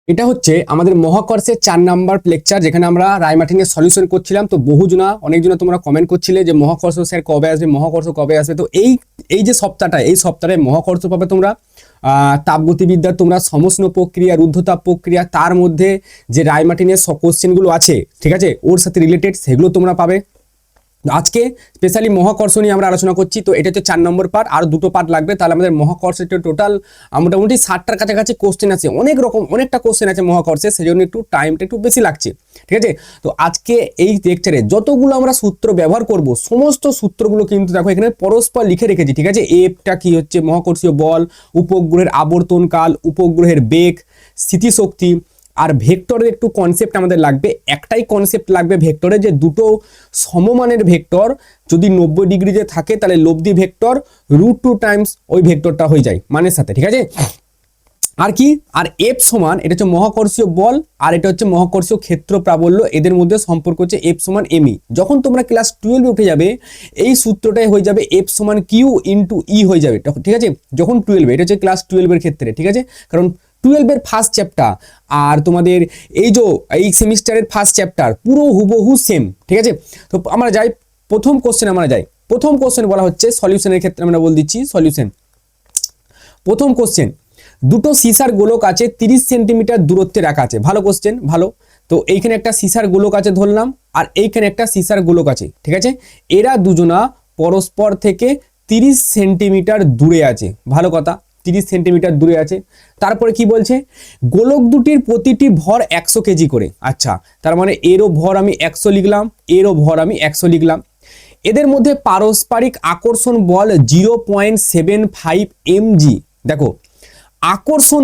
এটা হচ্ছে আমাদের মহাকর্ষের 4 নাম্বার লেকচার, যেখানে আমরা রায়মার্টিনের সলিউশন করছিলাম। তো বহুজনা অনেকজনা তোমরা কমেন্ট করছিলে যে মহাকর্ষ স্যার কবে আসবে, মহাকর্ষ কবে আসবে। তো এই যে সপ্তাহটা, এই সপ্তাহে মহাকর্ষ পাবে তোমরা। তাপগতিবিদ্যার তোমরা সমষ্ণ প্রক্রিয়া, রুদ্ধতাপ প্রক্রিয়া, তার মধ্যে যে রায়মার্টিনের কোশ্চেনগুলো আছে, ঠিক আছে, ওর সাথে রিলেটেড, সেগুলো তোমরা পাবে। আজকে স্পেশালি মহাকর্ষ নিয়ে আমরা আলোচনা করছি। তো এটা হচ্ছে 4 নম্বর পার্ট, আর দুটো পার্ট লাগবে। তাহলে আমাদের মহাকর্ষের টোটাল মোটামুটি 60টার কাছাকাছি কোশ্চেন আছে। অনেকটা কোশ্চেন আছে মহাকর্ষে, সেই জন্য টাইমটা একটু বেশি লাগছে, ঠিক আছে। তো আজকে এই লেকচারে যতগুলো আমরা সূত্র ব্যবহার করব, সমস্ত সূত্রগুলো কিন্তু দেখো এখানে পরস্পর লিখে রেখেছি, ঠিক আছে। এফটা কি হচ্ছে মহাকর্ষীয় বল, উপগ্রহের আবর্তনকাল, উপগ্রহের বেগ, স্থিতিশক্তি, আর ভেক্টরের একটু কনসেপ্ট আমাদের লাগবে। একটাই কনসেপ্ট লাগবে ভেক্টরে, যে দুটো সমমানের ভেক্টর যদি 90 ডিগ্রিতে থাকে, তাহলে লব্ধি ভেক্টর √2 টাইমস ওই ভেক্টরটা হয়ে যায় মানের সাথে, ঠিক আছে। আর কি, আর এফ সমান, এটা হচ্ছে মহাকর্ষীয় বল, আর এটা হচ্ছে মহাকর্ষীয় ক্ষেত্র প্রাবল্য। এদের মধ্যে সম্পর্ক হচ্ছে এফ সমান এমই। যখন তোমরা ক্লাস 12 উঠে যাবে, এই সূত্রটাই হয়ে যাবে এফ সমান কিউ ইন্টু ই হয়ে যাবে, ঠিক আছে। যখন 12, এটা হচ্ছে ক্লাস 12 এর ক্ষেত্রে, ঠিক আছে। কারণ 12 এর ফার্স্ট চ্যাপ্টার আর তোমাদের এই সেমিস্টারের ফার্স্ট চ্যাপ্টার পুরো হুবহু সেম, ঠিক আছে। তো আমরা যাই প্রথম কোশ্চেন বলা হচ্ছে সলিউশনের ক্ষেত্রে, আমরা বলে দিচ্ছি সলিউশন। প্রথম কোশ্চেন, দুটো সিসার গোলক আছে 30 সেন্টিমিটার দূরত্বে রাখা আছে। ভালো কোশ্চেন, ভালো। তো এইখানে একটা সিসার গোলক আছে ধরলাম, আর এইখানে একটা সিসার গোলক আছে, ঠিক আছে। এরা দুজনা পরস্পর থেকে 30 সেন্টিমিটার দূরে আছে। ভালো কথা, 30 সেন্টিমিটার দূরে আছে। তারপরে কি বলছে, গোলক দুটির প্রতিটি ভর 100 কেজি করে। আচ্ছা, তার মানে এরও ভর আমি 100 লিখলাম, এরও ভর আমি 100 লিখলাম। এদের মধ্যে পারস্পরিক আকর্ষণ বল 0.75 mg। দেখো, আকর্ষণ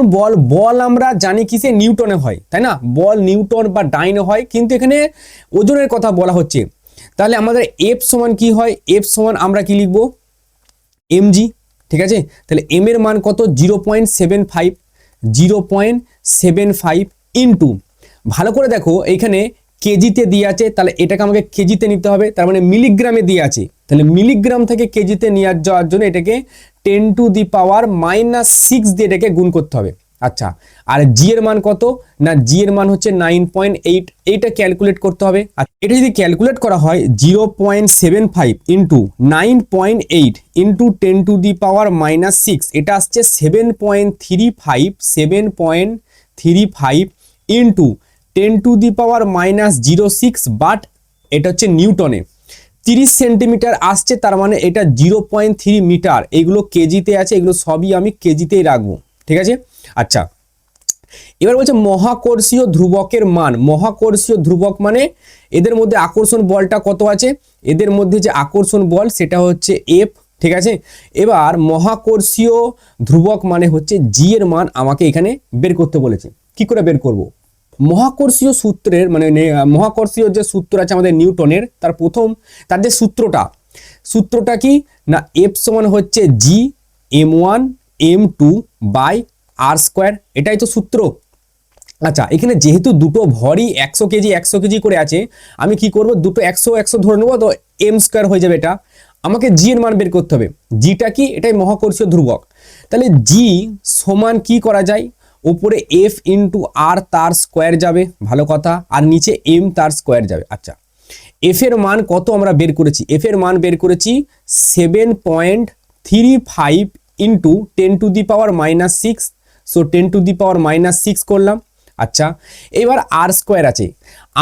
বল আমরা জানি কিসে, নিউটনে হয়, তাই না। বল নিউটন বা ডাইনে হয়, কিন্তু এখানে ওজনের কথা বলা হচ্ছে। তাহলে আমাদের এফ সমান কি হয়, এফ সমান আমরা কি লিখবো, এমজি, ঠিক আছে। তাহলে এম এর মান কত, 0.75 ইন্টু, ভালো করে দেখো এইখানে কেজিতে দিয়ে আছে, তাহলে এটাকে আমাকে কেজিতে নিতে হবে। তার মানে মিলিগ্রামে দিয়ে আছে, তাহলে মিলিগ্রাম থেকে কেজিতে নিয়ে যাওয়ার জন্য এটাকে 10⁻⁻6 দিয়ে এটাকে গুণ করতে হবে। আচ্ছা, আর জি এর মান কত, না জি এর মান হচ্ছে 9.8। এইটা ক্যালকুলেট করতে হবে। আর এটা যদি ক্যালকুলেট করা হয় 0.75 ইন্টু 9.8 ইন্টু 10⁻⁻6, এটা আসছে 7.35 ইন্টু 10⁻⁻06, বাট এটা হচ্ছে নিউটনে। 30 সেন্টিমিটার আসছে, তার মানে এটা 0.3 মিটার। এগুলো কেজিতে আছে, এগুলো সবই আমি কেজিতেই রাখবো, ঠিক আছে। আচ্ছা, এবার বলছে মহাকর্ষীয় ধ্রুবকের মান। মহাকর্ষীয় ধ্রুবক মানে এদের মধ্যে আকর্ষণ বলটা কত আছে, এদের মধ্যে যে আকর্ষণ বল সেটা হচ্ছে এফ, ঠিক আছে। এবার মহাকর্ষীয় ধ্রুবক মানে হচ্ছে জি এর মান আমাকে এখানে বের করতে বলেছে। কি করে বের করব, মহাকর্ষীয় সূত্রের মানে মহাকর্ষীয় যে সূত্র আছে আমাদের নিউটনের, তার যে সূত্রটা কি, না এফ সমান হচ্ছে জি m1 m2 by R square, এটাই তো সূত্র। আচ্ছা, এখানে যেহেতু দুটো ভরই 100 কেজি করে আছে, আমি কি করব, দুটো 100 ধরে নেবো, তো এম স্কোয়ার হয়ে যাবে। এটা আমাকে জি এর মান বের করতে হবে। জিটা কি, এটাই মহাকর্ষীয় ধ্রুবক। তাহলে জি সমান কি করা যায়, উপরে এফ ইন্টু আর তার স্কোয়ার যাবে, ভালো কথা, আর নিচে এম তার স্কোয়ার যাবে। আচ্ছা, এফ এর মান কত আমরা বের করেছি, এফ এর মান বের করেছি 7.35 ইন্টু 10⁻⁻6। সো 10⁻⁻6 করলাম। আচ্ছা, এবার আর স্কোয়ার আছে,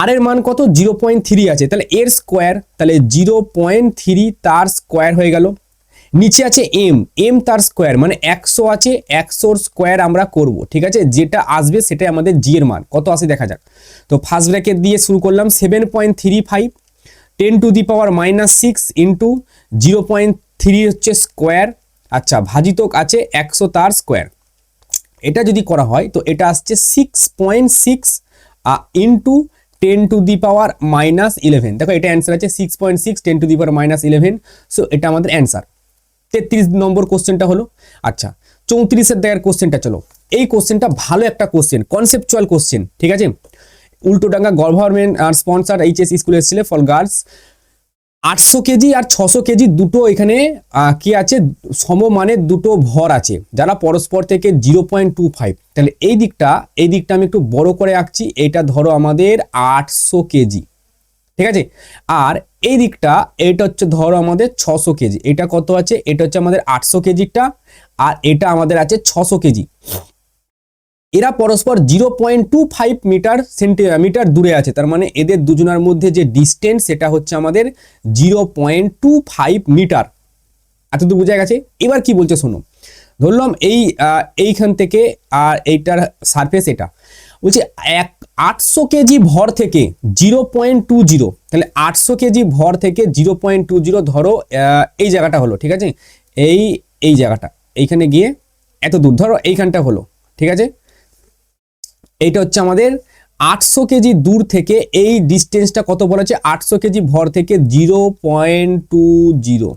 আর এর মান কত, 0.3 আছে, তাহলে এর স্কোয়ার, তাহলে 0.3 তার স্কোয়ার হয়ে গেল। নিচে আছে এম তার স্কোয়ার, মানে 100 আছে, 100 স্কোয়ার আমরা করব, ঠিক আছে। যেটা আসবে সেটাই আমাদের জি এর মান কত আসে দেখা যাক। তো ফার্স্ট ব্র্যাকেট দিয়ে শুরু করলাম, 7.35 10⁻⁻6 ইন্টু 0.3 হচ্ছে স্কোয়ার। আচ্ছা, ভাজিতক আছে 100 তার স্কোয়ার। এটা যদি করা হয় তো এটা আসছে 6.6 ইন্টু 10⁻⁻11। দেখো এটা অ্যান্সার আছে 6.6 10⁻⁻11। সো এটা আমাদের অ্যান্সার। 33 নম্বর কোশ্চেনটা হলো। আচ্ছা, 34-এর দেখার কোশ্চেনটা চলো। এই কোশ্চেনটা ভালো একটা কোশ্চেন, কনসেপচুয়াল কোশ্চেন, ঠিক আছে। উল্টোডাঙ্গা গভর্নমেন্ট আর স্পন্সার এইচএস স্কুল এসেছিল ফর গার্লস। 800 কেজি আর 600 কেজি দুটো এখানে কি আছে, সমমানের দুটো ভর আছে যারা পরস্পর থেকে 0.25। তাহলে এই দিকটা আমি একটু বড় করে আঁকছি। এটা ধরো আমাদের 800 কেজি, ঠিক আছে। আর এই দিকটা এটা হচ্ছে ধরো আমাদের 600 কেজি। এটা কত আছে, এটা হচ্ছে আমাদের 800 কেজিটা, আর এটা আমাদের আছে 600 কেজি। এরা পরস্পর 0.25 মিটার দূরে আছে। তার মানে এদের দুজনের মধ্যে যে ডিস্টেন্স সেটা হচ্ছে আমাদের 0.25 মিটার। এতটুকু বোঝা গেছে। এবার কি বলছে শোনো, ধরলাম এইখান থেকে আর এইটার সারফেস এটা বলছে 800 কেজি ভর থেকে 0.20, তাহলে 800 কেজি ভর থেকে 0.20 ধরো এই জায়গাটা হলো, ঠিক আছে। এই জায়গাটা এইখানে গিয়ে এত দূর ধরো এইখানটা হলো, ঠিক আছে। এইটা হচ্ছে আমাদের 800 কেজি দূর থেকে এই ডিস্টেন্সটা কত বলা আছে, 800 কেজি ভর থেকে 0.20,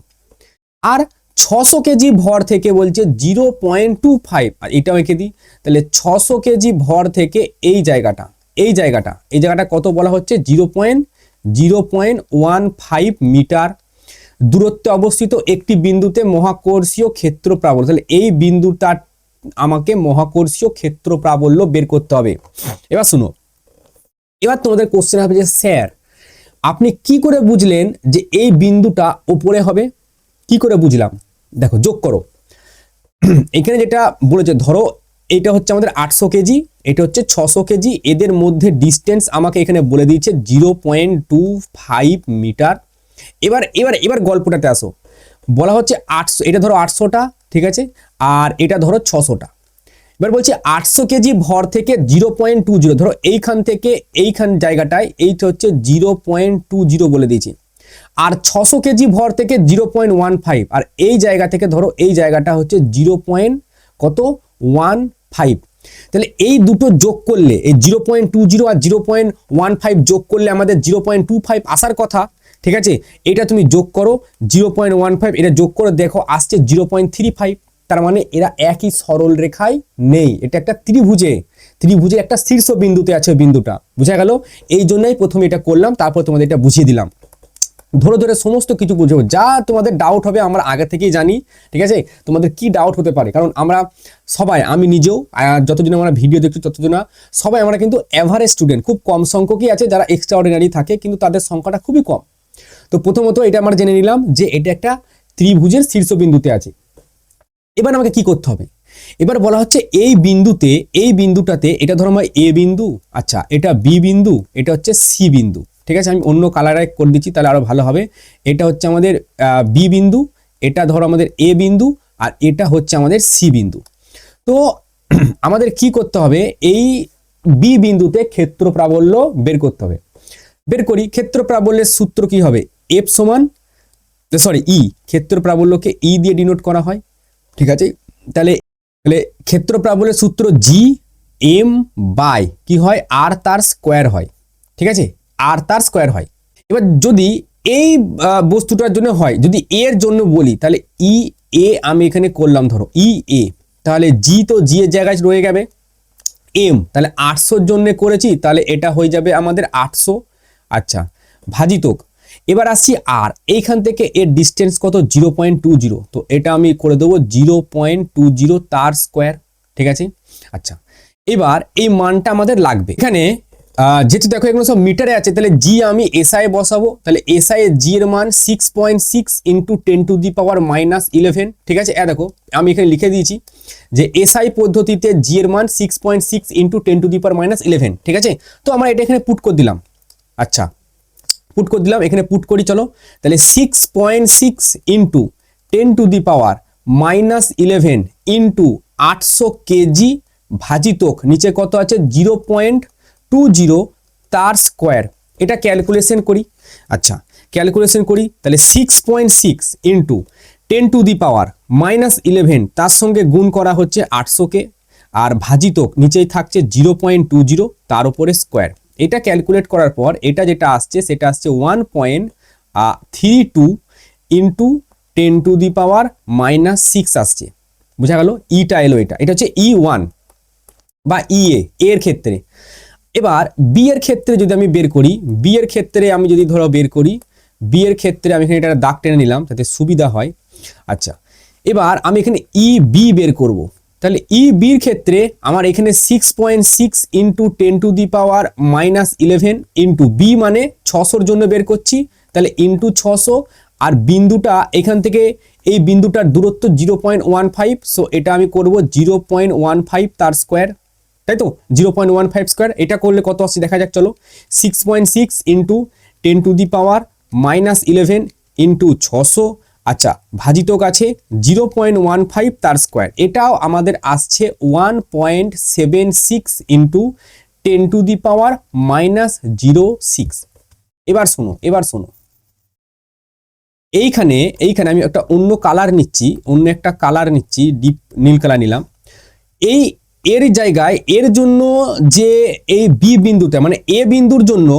আর 600 কেজি ভর থেকে বলছে 0.25। আর এটাও এঁকে দিই, তাহলে 600 কেজি ভর থেকে এই জায়গাটা কত বলা হচ্ছে, 0.15 মিটার দূরত্বে অবস্থিত একটি বিন্দুতে মহাকর্ষীয় ক্ষেত্র প্রাবল্য। তাহলে এই বিন্দুটা আমাকে মহাকর্ষীয় ক্ষেত্র প্রাবল্য বের করতে হবে। এবার শুনো, এবার তোমাদের কোশ্চেন হবে যে স্যার আপনি কি করে বুঝলেন যে এই বিন্দুটা উপরে হবে, কি করে বুঝলাম? দেখো যোগ করো। এখানে যেটা বলেছে ধরো এটা হচ্ছে আমাদের 800 কেজি, এটা হচ্ছে 600 কেজি, এদের মধ্যে ডিস্টেন্স আমাকে এখানে বলে দিয়েছে 0.25 মিটার। এবার গল্পটাতে আসো। বলা হচ্ছে 800, এটা ধরো 800টা, ঠিক আছে, আর এটা ধরো 600টা। এবার বলছি 800 কেজি ভর থেকে 0.20, ধরো এইখান থেকে এইখান জায়গাটায় এইটা হচ্ছে 0.20 বলে দিয়েছি। আর 600 কেজি ভর থেকে 0.15, আর এই জায়গা থেকে ধরো এই জায়গাটা হচ্ছে 0.15। তাহলে এই দুটো যোগ করলে, এই 0.20 আর 0.15 যোগ করলে আমাদের 0.25 আসার কথা, ঠিক আছে। এটা তুমি যোগ করো 0.15, এটা যোগ করে দেখো আসছে 0.35। তার মানে এরা একই সরল রেখায় নেই, এটা একটা ত্রিভুজে একটা শীর্ষ বিন্দুতে আছে বিন্দুটা, বুঝা গেল। এই জন্যই প্রথমে এটা করলাম, তারপর তোমাদের এটা বুঝিয়ে দিলাম। ধরে ধরে সমস্ত কিছু বুঝবো, যা তোমাদের ডাউট হবে আমরা আগে থেকেই জানি, ঠিক আছে। তোমাদের কি ডাউট হতে পারে, কারণ আমরা সবাই, আমি নিজেও যতদিন আমরা ভিডিও দেখছি ততদিন সবাই আমরা কিন্তু এভারেজ স্টুডেন্ট, খুব কম সংখ্যকই আছে যারা এক্সট্রা অর্ডিনারি থাকে, কিন্তু তাদের সংখ্যাটা খুবই কম। তো প্রথমত এটা আমরা জেনে নিলাম যে এটা একটা ত্রিভুজের শীর্ষবিন্দুতে আছে। এবার আমাকে কি করতে হবে, এবার বলা হচ্ছে এই বিন্দুটাতে এটা ধরো আমার এ বিন্দু, আচ্ছা এটা বি বিন্দু, এটা হচ্ছে সি বিন্দু, ঠিক আছে। আমি অন্য কালারে করে দিচ্ছি তাহলে আরো ভালো হবে। এটা হচ্ছে আমাদের বি বিন্দু, এটা ধরো আমাদের এ বিন্দু, আর এটা হচ্ছে আমাদের সি বিন্দু। তো আমাদের কি করতে হবে, এই বি বিন্দুতে ক্ষেত্র প্রাবল্য বের করতে হবে। বের করি। ক্ষেত্র প্রাবল্যের সূত্র কি হবে, এফ সমান ই, ক্ষেত্র প্রাবল্যকে ই দিয়ে ডিনোট করা হয়, ঠিক আছে। তাহলে ক্ষেত্র প্রাবল্যের সূত্র জি এম বাই কি হয়, আর তার স্কোয়ার হয়, ঠিক আছে, আর তার স্কোয়ার হয়। এবার যদি এই বস্তুটার জন্য হয়, যদি এর জন্য বলি, তাহলে ই এ আমি এখানে করলাম ধরো ই এ, তাহলে জি তো জি এর জায়গায় রয়ে যাবে, এম তাহলে 800 জন্য করেছি, তাহলে এটা হয়ে যাবে আমাদের 800, আচ্ছা ভাজিতক। এবার আসছি আর এইখান থেকে এর ডিস্টেন্স কত, 0.20, তো এটা আমি করে দেবো 0.20 তার স্কোয়ার, ঠিক আছে। আচ্ছা এবার এই মানটা আমাদের লাগবে এখানে, যেহেতু দেখো এগুলো সব মিটারে আছে, তাহলে জি আমি এসআই বসাবো। তাহলে এসআই এর জি এর মান 6.6 ইন্টু 10⁻11, ঠিক আছে। দেখো আমি এখানে লিখে দিয়েছি যে এসআই পদ্ধতিতে জি এর মান 6.6 ইন্টু 10⁻11, ঠিক আছে। তো আমরা এটা এখানে পুট করে দিলাম, আচ্ছা পুট করে দিলাম, এখানে পুট করি চলো। তাহলে 6.6 ইন্টু 10⁻11 ইন্টু 800 কেজি ভাজিতক নিচে কত আছে 0.20 তার স্কোয়ার। এটা ক্যালকুলেশন করি, আচ্ছা ক্যালকুলেশন করি। তাহলে 6.6 ইন্টু 10⁻11 তার সঙ্গে গুণ করা হচ্ছে 800কে, আর ভাজিতক নিচেই থাকছে 0.20 তার উপরে স্কোয়ার। এটা ক্যালকুলেট করার পর এটা যেটা আসছে সেটা আসছে 1.32 ইন্টু 10⁻6 আসছে, বোঝা গেল। ইটা এলো, এটা হচ্ছে E1 বা ইএ এর ক্ষেত্রে। এবার বি এর ক্ষেত্রে যদি আমি বের করি, বি এর ক্ষেত্রে আমি যদি ধরো বের করি, বি এর ক্ষেত্রে আমি এখানে এটা দাগ টেনে নিলাম যাতে সুবিধা হয়। আচ্ছা, এবার আমি এখানে ই বি বের করব। তাহলে ই বির ক্ষেত্রে আমার এখানে 6.6 ইন্টু 10⁻11 ইন্টু বি মানে 600-র জন্য বের করছি, তাহলে ইন্টু 600, আর বিন্দুটা এখান থেকে এই বিন্দুটার দূরত্ব 0.15, সো এটা আমি করব 0.15 তার স্কোয়ার, তাই তো 0.15 স্কোয়ার। এটা করলে কত আসছে দেখা যাক, চলো 6.6 ইন্টু 10⁻11 ইন্টু 600, আচ্ছা ভাজিতক আছে 0.15 তার স্কোয়ার, এটাও আমাদের আসছে 1.76 ইন্টু 10⁻06। এবার শোনো, এইখানে আমি একটা অন্য কালার নিচ্ছি, ডিপ নীল কালার নিলাম। এর জায়গায় এর জন্য যে এই বি বিন্দুতে মানে এ বিন্দুর জন্য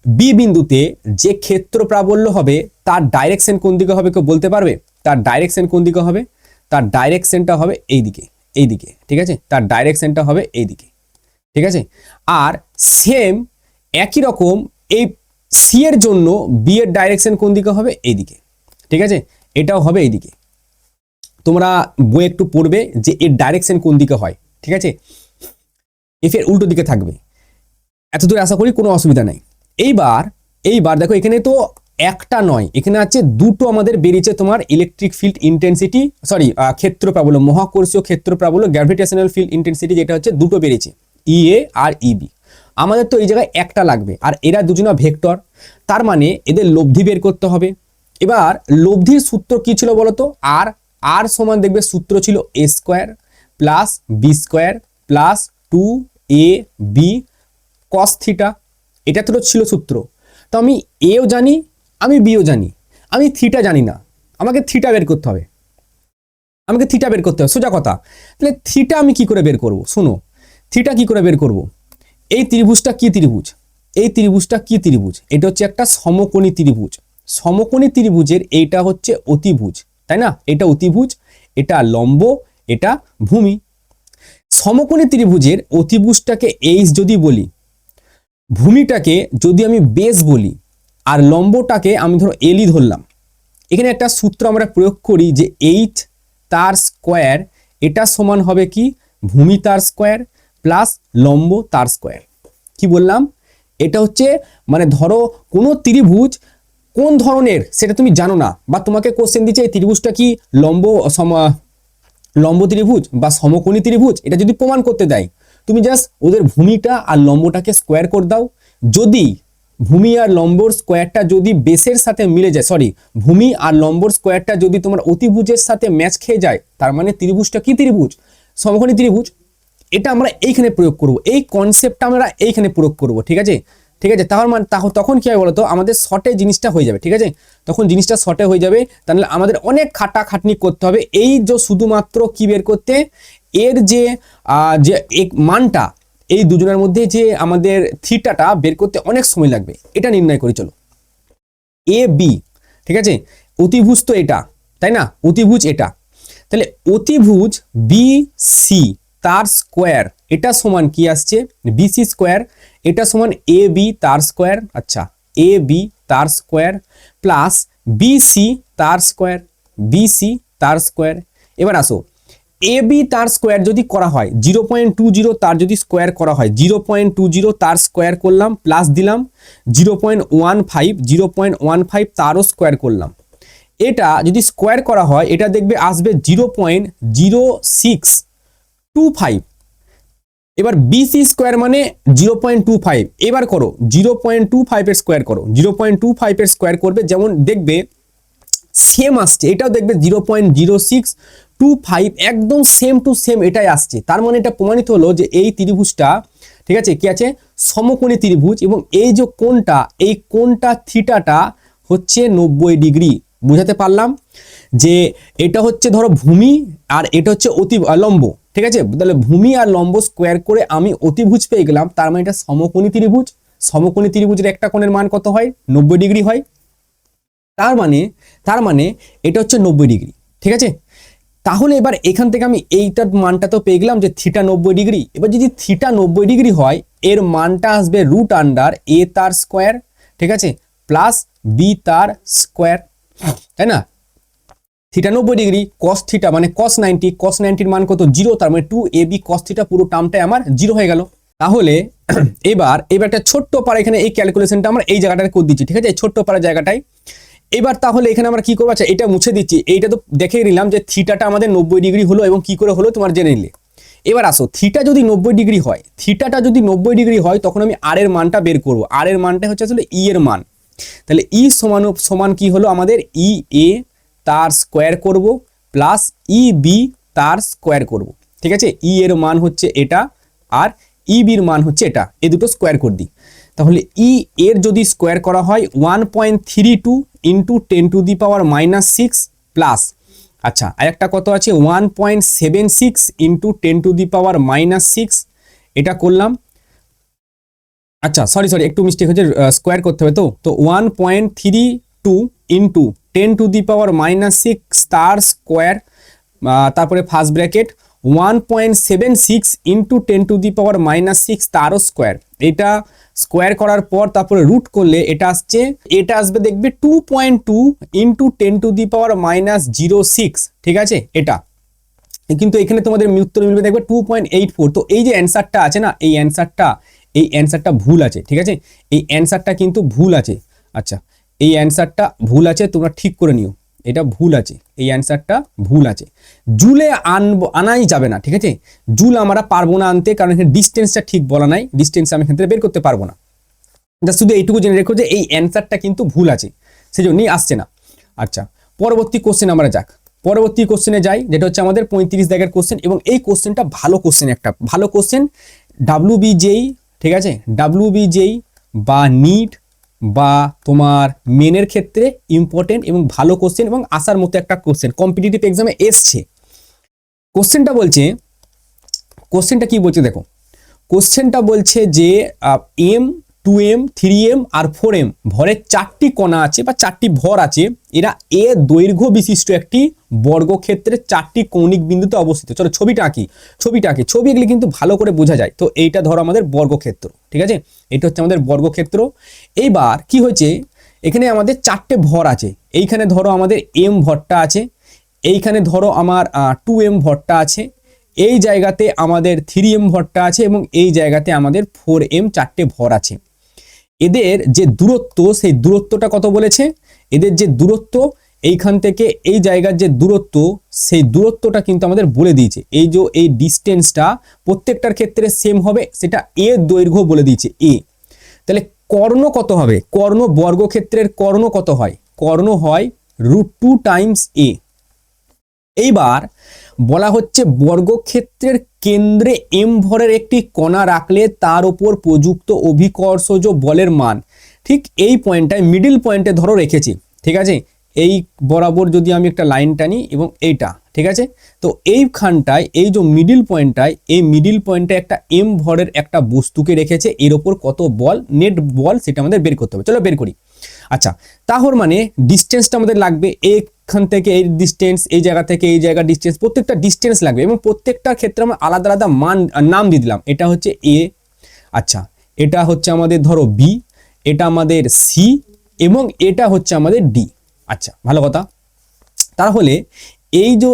বি বিন্দুতে যে ক্ষেত্র প্রাবল্য হবে তার ডাইরেকশন কোন দিকে হবে, কেউ বলতে পারবে? তার ডাইরেকশন কোন দিকে হবে? তার ডাইরেকশনটা হবে এইদিকে, ঠিক আছে, তার ডাইরেকশনটা হবে এইদিকে, ঠিক আছে। আর সেম একই রকম এই সি এর জন্য বি এর ডাইরেকশন কোন দিকে হবে? এইদিকে, ঠিক আছে, এটাও হবে এইদিকে। তোমরা বই একটু পড়বে যে এর ডাইরেকশন কোন দিকে হয়, ঠিক আছে, এফ এর উল্টো দিকে থাকবে। এতদূর আশা করি কোনো অসুবিধা নাই। এইবার দেখো এখানে তো একটা নয়, এখানে আছে দুটো আমাদের বেরিয়েছে তোমার ইলেকট্রিক ফিল্ড ইন্টেন্সিটি, সরি ক্ষেত্র প্রাবল্য, মহাকর্ষীয় ক্ষেত্র প্রাবল্য, গ্র্যাভিটেশনাল ফিল্ড ইন্টেন্সিটি, যেটা হচ্ছে দুটো বেরিয়েছে, ইএ আর ইবি। আমাদের তো এই জায়গায় একটা লাগবে, আর এরা দুজনা ভেক্টর, তার মানে এদের লব্ধি বের করতে হবে। এবার লব্ধির সূত্র কি ছিল বলতো? আর সমান দেখবে সূত্র ছিল A square plus B square plus 2ab cos theta, এটা তো ছিল সূত্র। তো আমি এও জানি, আমি বিও জানি, আমি থিটা জানি না, আমাকে থিটা বের করতে হবে, সোজা কথা। তাহলে থিটা আমি কি করে বের করব? শোনো, থিটা কি করে বের করব? এই ত্রিভুজটা কি ত্রিভুজ? এটা হচ্ছে একটা সমকোণী ত্রিভুজ। সমকোণী ত্রিভুজের এইটা হচ্ছে অতিভুজ, তাই না? এটা অতিভুজ, এটা লম্ব, এটা ভূমি। সমকোণী ত্রিভুজের অতিভুজটাকে এইচ যদি বলি, ভূমিটাকে যদি আমি বেস বলি, আর লম্বটাকে আমি ধরো এলই ধরলাম, এখানে একটা সূত্র আমরা প্রয়োগ করি যে এইচ তার স্কোয়ার এটা সমান হবে কি? ভূমি তার স্কোয়ার প্লাস লম্ব তার স্কোয়ার। কি বললাম? এটা হচ্ছে মানে ধরো কোনো ত্রিভুজ কোন ধরনের সেটা তুমি জানো না, বা তোমাকে কোশ্চেন দিচ্ছে এই ত্রিভুজটা কি লম্ব ত্রিভুজ বা সমকোণী ত্রিভুজ, এটা যদি প্রমাণ করতে দেয়, তুমি জাস্ট ওদের ভূমিটা আর লম্বটাকে স্কোয়ার করে দাও। যদি ভূমি আর লম্বর স্কোয়ারটা যদি বেসের সাথে মিলে যায়, সরি ভূমি আর লম্বর স্কোয়ারটা যদি তোমার অতিভুজের সাথে ম্যাচ খেয়ে যায়, তার মানে ত্রিভুজটা কি ত্রিভুজ? সমকোণী ত্রিভুজ। এটা আমরা এইখানে প্রয়োগ করব, এই কনসেপ্টটা আমরা এইখানে প্রয়োগ করব, ঠিক আছে। তাহলে মানে তখন কি হয় বলতো, আমাদের শর্টে জিনিসটা হয়ে যাবে, ঠিক আছে। তখন জিনিসটা শর্টে হয়ে যাবে, তাহলে আমাদের অনেক খাটাখাটনি করতে হবে এই যে শুধুমাত্র কি বের করতে, এর যে মানটা, এই দুজনের মধ্যে যে আমাদের থিটাটা বের করতে অনেক সময় লাগবে, এটা নির্ণয় করি। চলো এ বি, ঠিক আছে, অতিভুজ তো এটা, তাই না? অতিভুজ এটা, তাহলে অতিভুজ বি সি তার স্কোয়ার এটা সমান কি আসছে? বিসি স্কোয়ার, এটা সমান এ বি তার স্কোয়ার, আচ্ছা এ বি তার স্কোয়ার প্লাস বিসি তার স্কোয়ার, এবার আসো এ বি তার স্কোয়ার যদি করা হয় 0.20 তার যদি স্কোয়ার করা হয়, 0.20 তার স্কোয়ার করলাম প্লাস দিলাম 0.15 তারও স্কোয়ার করলাম, এটা যদি স্কোয়ার করা হয় এটা দেখবে আসবে 0.0625। এবার বিসি স্কোয়ার মানে 0.25, এবার করো 0.25 এর স্কোয়ার করো, 0.25 এর স্কোয়ার করবে যেমন দেখবে সেম আসছে, এটাও দেখবে 0.0625, একদম সেম টু সেম এটাই আসছে। তার মানে এটা প্রমাণিত হলো যে এই ত্রিভুজটা, ঠিক আছে, কি আছে? সমকোণী ত্রিভুজ, এবং এই যে কোণটা, এই কোণটা থিটাটা হচ্ছে 90 ডিগ্রি। বুঝাতে পারলাম যে এটা হচ্ছে ধরো ভূমি আর এটা হচ্ছে লম্ব, ঠিক আছে। তাহলে ভূমি আর লম্ব স্কোয়ার করে আমি অতিভুজ পেয়ে গেলাম, তার মানে এটা সমকোণী ত্রিভুজ। সমকোণী ত্রিভুজের একটা কোণের মান কত হয়? 90 ডিগ্রি হয়। তার মানে এটা হচ্ছে 90 ডিগ্রি, ঠিক আছে। তাহলে এবার এখান থেকে আমি এইটার মানটা তো পেয়ে গেলাম যে থিটা 90 ডিগ্রি। এবার যদি থিটা 90 ডিগ্রি হয়, এর মানটা আসবে √এ তার স্কোয়ার, ঠিক আছে, প্লাস বি তার স্কোয়ার, তাই না? থিটা 90 ডিগ্রি, কস থিটা মানে কস 90, কস 90 মান কত 0, তার মানে 2ab কস থিটা পুরো টার্মটাই আমার 0 হয়ে গেল। তাহলে এবার একটা ছোট্ট পারা এখানে এই ক্যালকুলেশনটা আমরা এই জায়গাটায় করে দিচ্ছি, ঠিক আছে, এই ছোট্ট পারা জায়গাটায়। এবার তাহলে এখানে আমরা কি করবো, আচ্ছা এটা মুছে দিচ্ছি, এইটা তো দেখে নিলাম যে থিটাটা আমাদের 90 ডিগ্রি হলো এবং কি করে হলো তোমার জেনে নিলে। এবার আসো থিটা যদি 90 ডিগ্রি হয়, থিটাটা যদি 90 ডিগ্রি হয় তখন আমি আর এর মানটা বের করব। আর এর মানটা হচ্ছে আসলে ই এর মান। তাহলে ই সমান কি হলো আমাদের, ই এ তার স্কোয়ার করব প্লাস ই বি তার স্কোয়ার করব, ঠিক আছে। ই এর মান হচ্ছে এটা আর ই বির মান হচ্ছে এটা, এই দুটো স্কোয়ার করে দিই। তাহলে ই এর যদি স্কোয়ার করা হয় 1.32 ইন্টু 10⁻⁻6 প্লাস, আচ্ছা আর একটা কত আছে 1.76 ইন্টু 10⁻⁻6, এটা করলাম। আচ্ছা সরি একটু মিস্টেক হচ্ছে, স্কোয়ার করতে হবে তো 1.32 ইন্টু 10⁻⁻6 তার স্কোয়ার, তারপরে ফার্স্ট ব্র্যাকেট 1.76 ইন্টু 10⁻⁻6 তারও স্কোয়ার, এটা স্কোয়ার করার পর তারপরে রুট করলে এটা আসবে দেখবে 2.2 ইন্টু 10⁻⁻06, ঠিক আছে। এটা কিন্তু এখানে তোমাদের উত্তর মিলবে দেখবে 2.84। তো এই যে অ্যান্সারটা আছে না, এই অ্যান্সারটা ভুল আছে, ঠিক আছে, এই অ্যান্সারটা কিন্তু ভুল আছে। আচ্ছা এই অ্যান্সারটা ভুল আছে, তোমরা ঠিক করে নিও, এটা ভুল আছে, এই অ্যান্সারটা ভুল আছে। জুলে আনাই যাবে না, ঠিক আছে, জুল আমরা পারবো না আনতে, কারণ এখানে ডিস্টেন্সটা ঠিক বলা নাই, ডিস্টেন্স আমি এখান থেকে বের করতে পারবো না। জাস্ট শুধু এইটুকু জেনে রেখো যে এই অ্যান্সারটা কিন্তু ভুল আছে, সেজন্যই আসছে না। আচ্ছা পরবর্তী কোশ্চেন আমরা যাক, পরবর্তী কোশ্চেনে যাই, যেটা হচ্ছে আমাদের 35 দাগের কোশ্চেন, এবং এই কোশ্চেনটা ভালো কোশ্চেন, একটা ভালো কোশ্চেন, WBJEE, ঠিক আছে, WBJEE বা নিট বা তোমার মেনের ক্ষেত্রে ইম্পর্টেন্ট এবং ভালো কোশ্চেন এবং আসার মতো একটা কোশ্চেন, কম্পিটিটিভ এক্সামে এসছে। কোশ্চেনটা কি বলছে দেখো, কোশ্চেনটা বলছে যে এম 2m 3m আর 4m ভরের 4টি কণা আছে বা 4টি ভর আছে, এরা এ দৈর্ঘ্য বিশিষ্ট একটি বর্গক্ষেত্রের 4টি কৌণিক বিন্দুতে অবস্থিত। চলো ছবিটা আঁকি, ছবি এগুলি কিন্তু ভালো করে বোঝা যায়। তো এইটা ধরো আমাদের বর্গক্ষেত্র, ঠিক আছে, এটা হচ্ছে আমাদের বর্গক্ষেত্র। এইবার কি হয়েছে, এখানে আমাদের 4টে ভর আছে, এইখানে ধরো আমাদের m ভরটা আছে, এইখানে ধরো আমার 2m ভরটা আছে, এই জায়গাতে আমাদের 3m ভরটা আছে এবং এই জায়গাতে আমাদের 4m 4টে ভর আছে। এদের যে দূরত্ব, সেই দূরত্বটা কত বলেছে, এদের যে দূরত্ব এইখান থেকে এই জায়গার যে দূরত্ব, সেই দূরত্বটা কিন্তু আমাদের বলে দিয়েছে। এই যে এই ডিস্টেন্সটা প্রত্যেকটার ক্ষেত্রে সেম হবে, সেটা এ দৈর্ঘ্য বলে দিয়েছে এ। তাহলে কর্ণ কত হবে, কর্ণ বর্গক্ষেত্রের কর্ণ কত হয়, কর্ণ হয় √2 টাইমস এ। এইবার বলা হচ্ছে বর্গক্ষেত্রের কেন্দ্রে এম ভরের একটি কণা রাখলে তার উপর প্রযুক্ত অভিকর্ষজ বলের মান, ঠিক এই পয়েন্টটায় মিডিল পয়েন্টে ধরো রেখেছি, ঠিক আছে, এই বরাবর যদি আমি একটা লাইন টানি এবং এইটা, ঠিক আছে, তো এইখানটায় এই যে মিডিল পয়েন্টটায়, এই মিডিল পয়েন্টে একটা এম ভরের একটা বস্তুকে রেখেছে, এর ওপর কত বল, নেট বল, সেটা আমাদের বের করতে হবে। চলো বের করি। আচ্ছা তাহলে মানে ডিস্টেন্সটা আমাদের লাগবে, এখান থেকে এই ডিস্টেন্স, এই জায়গা থেকে এই জায়গার ডিস্টেন্স, প্রত্যেকটা ডিস্টেন্স লাগবে এবং প্রত্যেকটার ক্ষেত্রে আমরা আলাদা আলাদা মান নাম দিয়ে দিলাম। এটা হচ্ছে এ, আচ্ছা এটা হচ্ছে আমাদের ধরো বি, এটা আমাদের সি এবং এটা হচ্ছে আমাদের ডি। আচ্ছা ভালো কথা। তাহলে এই যে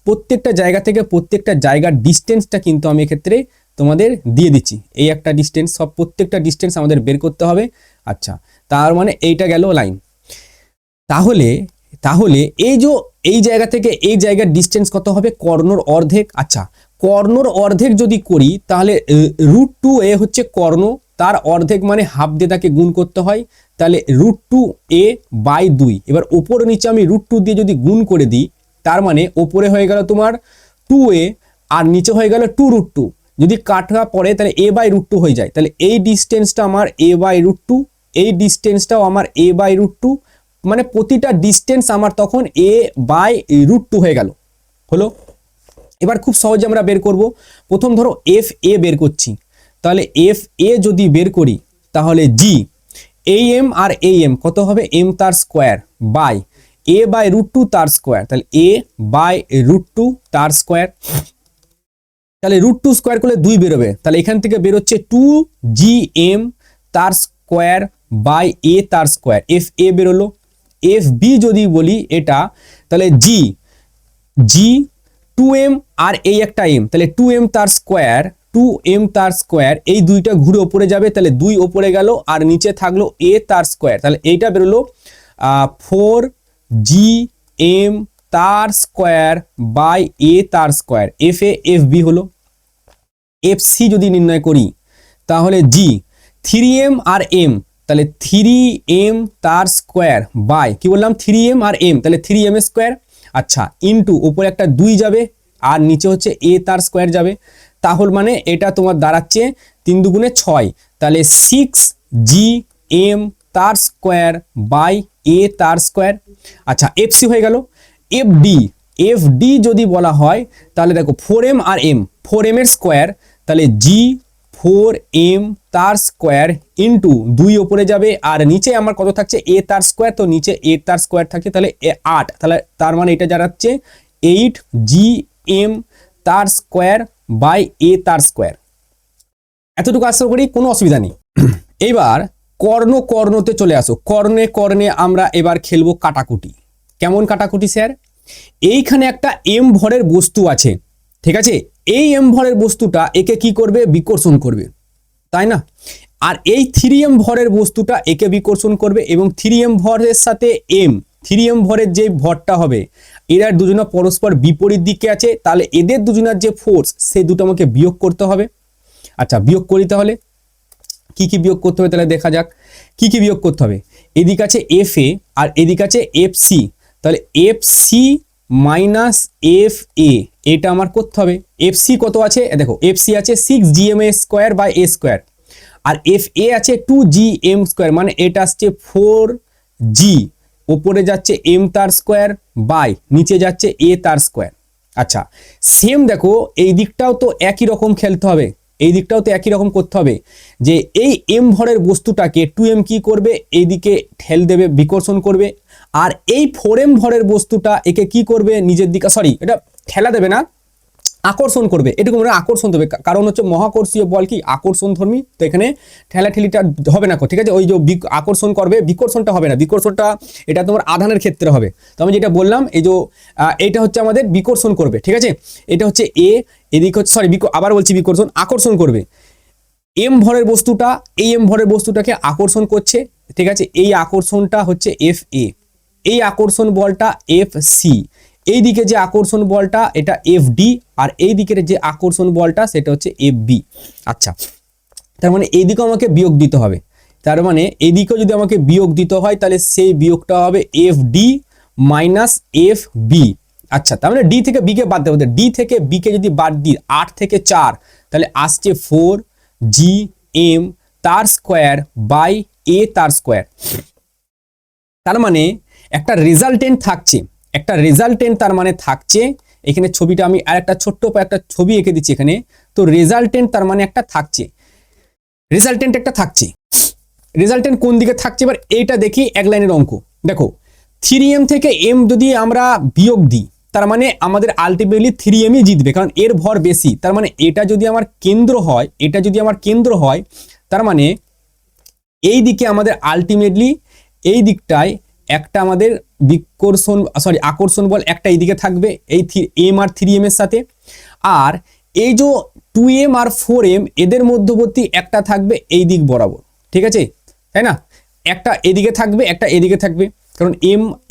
প্রত্যেকটা জায়গা থেকে প্রত্যেকটা জায়গার ডিস্টেন্সটা কিন্তু আমি এক্ষেত্রে তোমাদের দিয়ে দিচ্ছি, এই একটা ডিস্টেন্স, সব প্রত্যেকটা ডিস্টেন্স আমাদের বের করতে হবে। আচ্ছা তার মানে এইটা গেল লাইন। তাহলে এই জায়গা থেকে এই জায়গার ডিস্টেন্স কত হবে, কর্ণর অর্ধেক। আচ্ছা কর্ণর অর্ধেক যদি করি তাহলে √2a হচ্ছে কর্ণ, তার অর্ধেক মানে হাফ দিয়ে তাকে গুণ করতে হয়, তাহলে √2a/2। এবার ওপর নিচে আমি √2 দিয়ে যদি গুণ করে দিই, তার মানে ওপরে হয়ে গেল তোমার 2a আর নিচে হয়ে গেল 2√2, যদি কাটা পড়ে তাহলে a/√2 হয়ে যায়। তাহলে এই ডিস্টেন্সটা আমার a/√2, এই ডিস্টেন্সটাও আমার a/√2, মানে প্রতিটা ডিস্টেন্স আমার তখন a/√2 হয়ে গেল, হলো। এবার খুব সহজে আমরা বের করব, প্রথম ধরো FA বের করছি, তাহলে FA যদি বের করি তাহলে G AM আর AM কত হবে, m তার স্কোয়ার বাই a/√2 তার স্কোয়ার, তাহলে a/√2 তার স্কোয়ার, তাহলে √2 স্কোয়ার করলে 2 বেরোবে, তাহলে এখান থেকে বেরোচ্ছে 2GM তার স্কোয়ার বাই এ তার স্কোয়ার, এফ এ বেরোলো। এফ বি যদি বলি এটা, তাহলে জি জি 2m আর এই একটা m, তাহলে 2m তার স্কোয়ার, 2m তার স্কোয়ার, এই দুইটা ঘুরে ওপরে যাবে, তাহলে 2 ওপরে গেল আর নিচে থাকলো a তার স্কোয়ার, তাহলে এইটা বেরোলো 4gm তার স্কোয়ার বাই a তার square, F A F B হলো। এফ সি যদি নির্ণয় করি তাহলে জি 3m আর m, তাহলে 3m তার স্কোয়ার বাই কি বললাম 3m আর m, তাহলে 3m স্কোয়ার, আচ্ছা ইনটু উপরে একটা 2 যাবে আর নিচে হচ্ছে a তার স্কোয়ার যাবে, তাহলে মানে এটা তোমার দাঁড়াচ্ছে 3 দুগুণে 6, তাহলে 6gm তার স্কোয়ার বাই a তার স্কোয়ার। আচ্ছা এফ সি হয়ে গেল। এফ ডি যদি বলা হয় তাহলে দেখো 4m আর m, 4m এর স্কোয়ার, তাহলে জি 4m তার স্কোয়ার ইন্টু 2 ওপরে যাবে আর নিচে আমার কত থাকছে a তার স্কোয়ার, তো নিচে a তার স্কোয়ার থাকে, তাহলে 8, তাহলে তার মানে এটা দাঁড়াচ্ছে 8gm তার স্কোয়ার বাই a তার স্কোয়ার। এতটুকু আশা করি কোনো অসুবিধা নেই। এবার কর্ণতে চলে আসো। কর্ণে আমরা এবার খেলবো কাটাকুটি। কেমন কাটাকুটি স্যার? এইখানে একটা m ভরের বস্তু আছে, ঠিক আছে, এই m ভরের বস্তুটা একে কি করবে, বিকর্ষণ করবে, তাই না? আর এই 3m ভরের বস্তুটা একে বিকর্ষণ করবে এবং 3m ভরের সাথে m, 3m ভরের যে ভরটা হবে এরা দুজনা পরস্পর বিপরীত দিকে আছে, তাহলে এদের দুজনার যে ফোর্স সেই দুটো আমাকে বিয়োগ করতে হবে। আচ্ছা বিয়োগ করি, তাহলে কি কি বিয়োগ করতে হবে তাহলে দেখা যাক কি কি বিয়োগ করতে হবে। এদিক আছে এফ এ আর এদিক আছে এফ সি, তাহলে F C minus F A, এটা আমার করতে হবে। এফ সি কত আছে দেখো, এফ সি আছে 6gm square by A square, আর এফ এ আছে 2gm স্কোয়ার, মানে এটা আসছে 4g, ওপরে যাচ্ছে m তার স্কোয়ার বাই নিচে যাচ্ছে a তার স্কোয়ার। আচ্ছা সেম দেখো এই দিকটাও তো একই রকম খেলতে হবে, এই দিকটাও তো একই রকম করতে হবে, যে এই m ভরের বস্তুটাকে 2m কি করবে, এইদিকে ঠেল দেবে, বিকর্ষণ করবে, আর এই 4m ভরের বস্তুটা একে কি করবে, নিজের দিকে, সরি এটা ঠেলা দেবে না, আকর্ষণ করবে, এটুকু মনে আকর্ষণ দেবে, কারণ হচ্ছে মহাকর্ষীয় বল কি আকর্ষণ ধর্মী, তো এখানে ঠেলাঠেলিটা হবে না, ঠিক আছে, ওই যে আকর্ষণ করবে, বিকর্ষণটা হবে না, বিকর্ষণটা এটা তোমার আধানের ক্ষেত্রে হবে। তো আমি যেটা বললাম এই যে এইটা হচ্ছে আমাদের বিকর্ষণ করবে, ঠিক আছে, এটা হচ্ছে এ, এদিকে হচ্ছে সরি আবার বলছি বিকর্ষণ, আকর্ষণ করবে, এম ভরের বস্তুটা এই এম ভরের বস্তুটাকে আকর্ষণ করছে, ঠিক আছে, এই আকর্ষণটা হচ্ছে এফ এ, এই আকর্ষণ বলটা এফ সি, এই দিকে যে আকর্ষণ বলটা এটা এফ ডি, আর এই দিকের যে আকর্ষণ বলটা সেটা হচ্ছে এফ বি। আচ্ছা তার মানে এই দিকেও আমাকে বিয়োগ দিতে হবে, তার মানে এই দিকেও যদি আমাকে বিয়োগ দিতে হয় তাহলে সেই বিয়োগটা হবে F D minus F B. আচ্ছা তার মানে ডি থেকে বি কে বাদ দেবো, ডি থেকে বি কে যদি বাদ দিই 8 থেকে 4, তাহলে আসছে 4gm তার স্কোয়ার বাই এ তার স্কোয়ার। তার মানে একটা রেজাল্টেন্ট থাকছে, একটা রেজাল্টেন্ট তার মানে থাকছে, এখানে ছবিটা আমি আর একটা ছোট্ট একটা ছবি এঁকে দিচ্ছি এখানে, তো রেজাল্টেন্ট তার মানে একটা থাকছে, রেজাল্টেন্ট একটা থাকছে, রেজাল্টেন্ট কোন দিকে থাকছে এবার এইটা দেখি, এক লাইনের অঙ্ক দেখো, 3m থেকে m যদি আমরা বিয়োগ দিই তার মানে আমাদের আলটিমেটলি 3mই জিতবে, কারণ এর ভর বেশি, তার মানে এটা যদি আমার কেন্দ্র হয়, এটা যদি আমার কেন্দ্র হয় তার মানে এই দিকে আমাদের আলটিমেটলি এই দিকটায় একটা আমাদের বিকর্ষণ সরি আকর্ষণ বল একটা এইদিকে থাকবে এই m আর 3m এর সাথে, আর এই যে 2m আর 4m এদের মধ্যবর্তী একটা থাকবে এই দিক বরাবর, ঠিক আছে, তাই না, একটা এদিকে থাকবে একটা এদিকে থাকবে, কারণ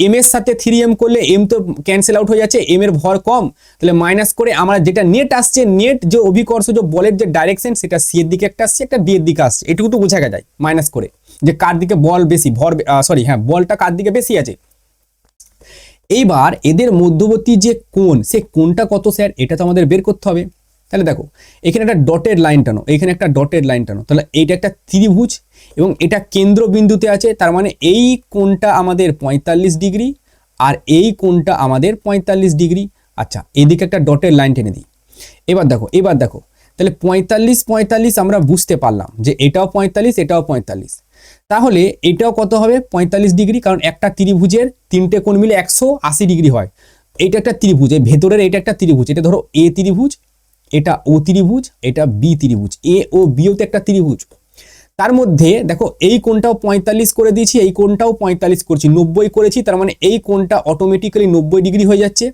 m এর সাথে 3m করলে m তো ক্যান্সেল আউট হয়ে যাচ্ছে, m এর ভর কম, তাহলে মাইনাস করে আমরা যেটা নেট আসছে, নেট যে অভিকর্ষ যে বলের যে ডাইরেকশন সেটা c এর দিকে একটা আসছে, একটা d এর দিকে আসছে, এটুকু তো বোঝা যায় মাইনাস করে যে কার দিকে বল বেশি, ভর সরি হ্যাঁ বলটা কার দিকে বেশি আছে। এইবার এদের মধ্যবর্তী যে কোণ, সে কোণটা কত স্যার, এটা তো আমাদের বের করতে হবে। তাহলে দেখো এখানে একটা ডটেড লাইন টানো, এখানে একটা ডটেড লাইন টানো, তাহলে এইটা একটা ত্রিভুজ এবং এটা কেন্দ্রবিন্দুতে আছে, তার মানে এই কোণটা আমাদের 45 ডিগ্রি আর এই কোণটা আমাদের 45 ডিগ্রি। আচ্ছা এইদিকে একটা ডটেড লাইন টেনে দিই, এবার দেখো তাহলে 45 আমরা বুঝতে পারলাম যে এটাও 45 এটাও 45, তাহলে এটাও কত হবে 45 ডিগ্রি, কারণ একটা ত্রিভুজের তিনটে কোণ মিলে 180 ডিগ্রি হয়, এটা একটা ত্রিভুজ, এই ভেতরের এটা একটা ত্রিভুজ, এটা ধরো এ ত্রিভুজ, এটা ও ত্রিভুজ, এটা বি ত্রিভুজ, এ ও বিও তো একটা ত্রিভুজ, তার মধ্যে দেখো এই কোণটাও 45 করে দিয়েছি, এই কোণটাও 45 করছি, 90 করেছি, তার মানে এই কোণটা অটোমেটিক্যালি 90 ডিগ্রি হয়ে যাচ্ছে।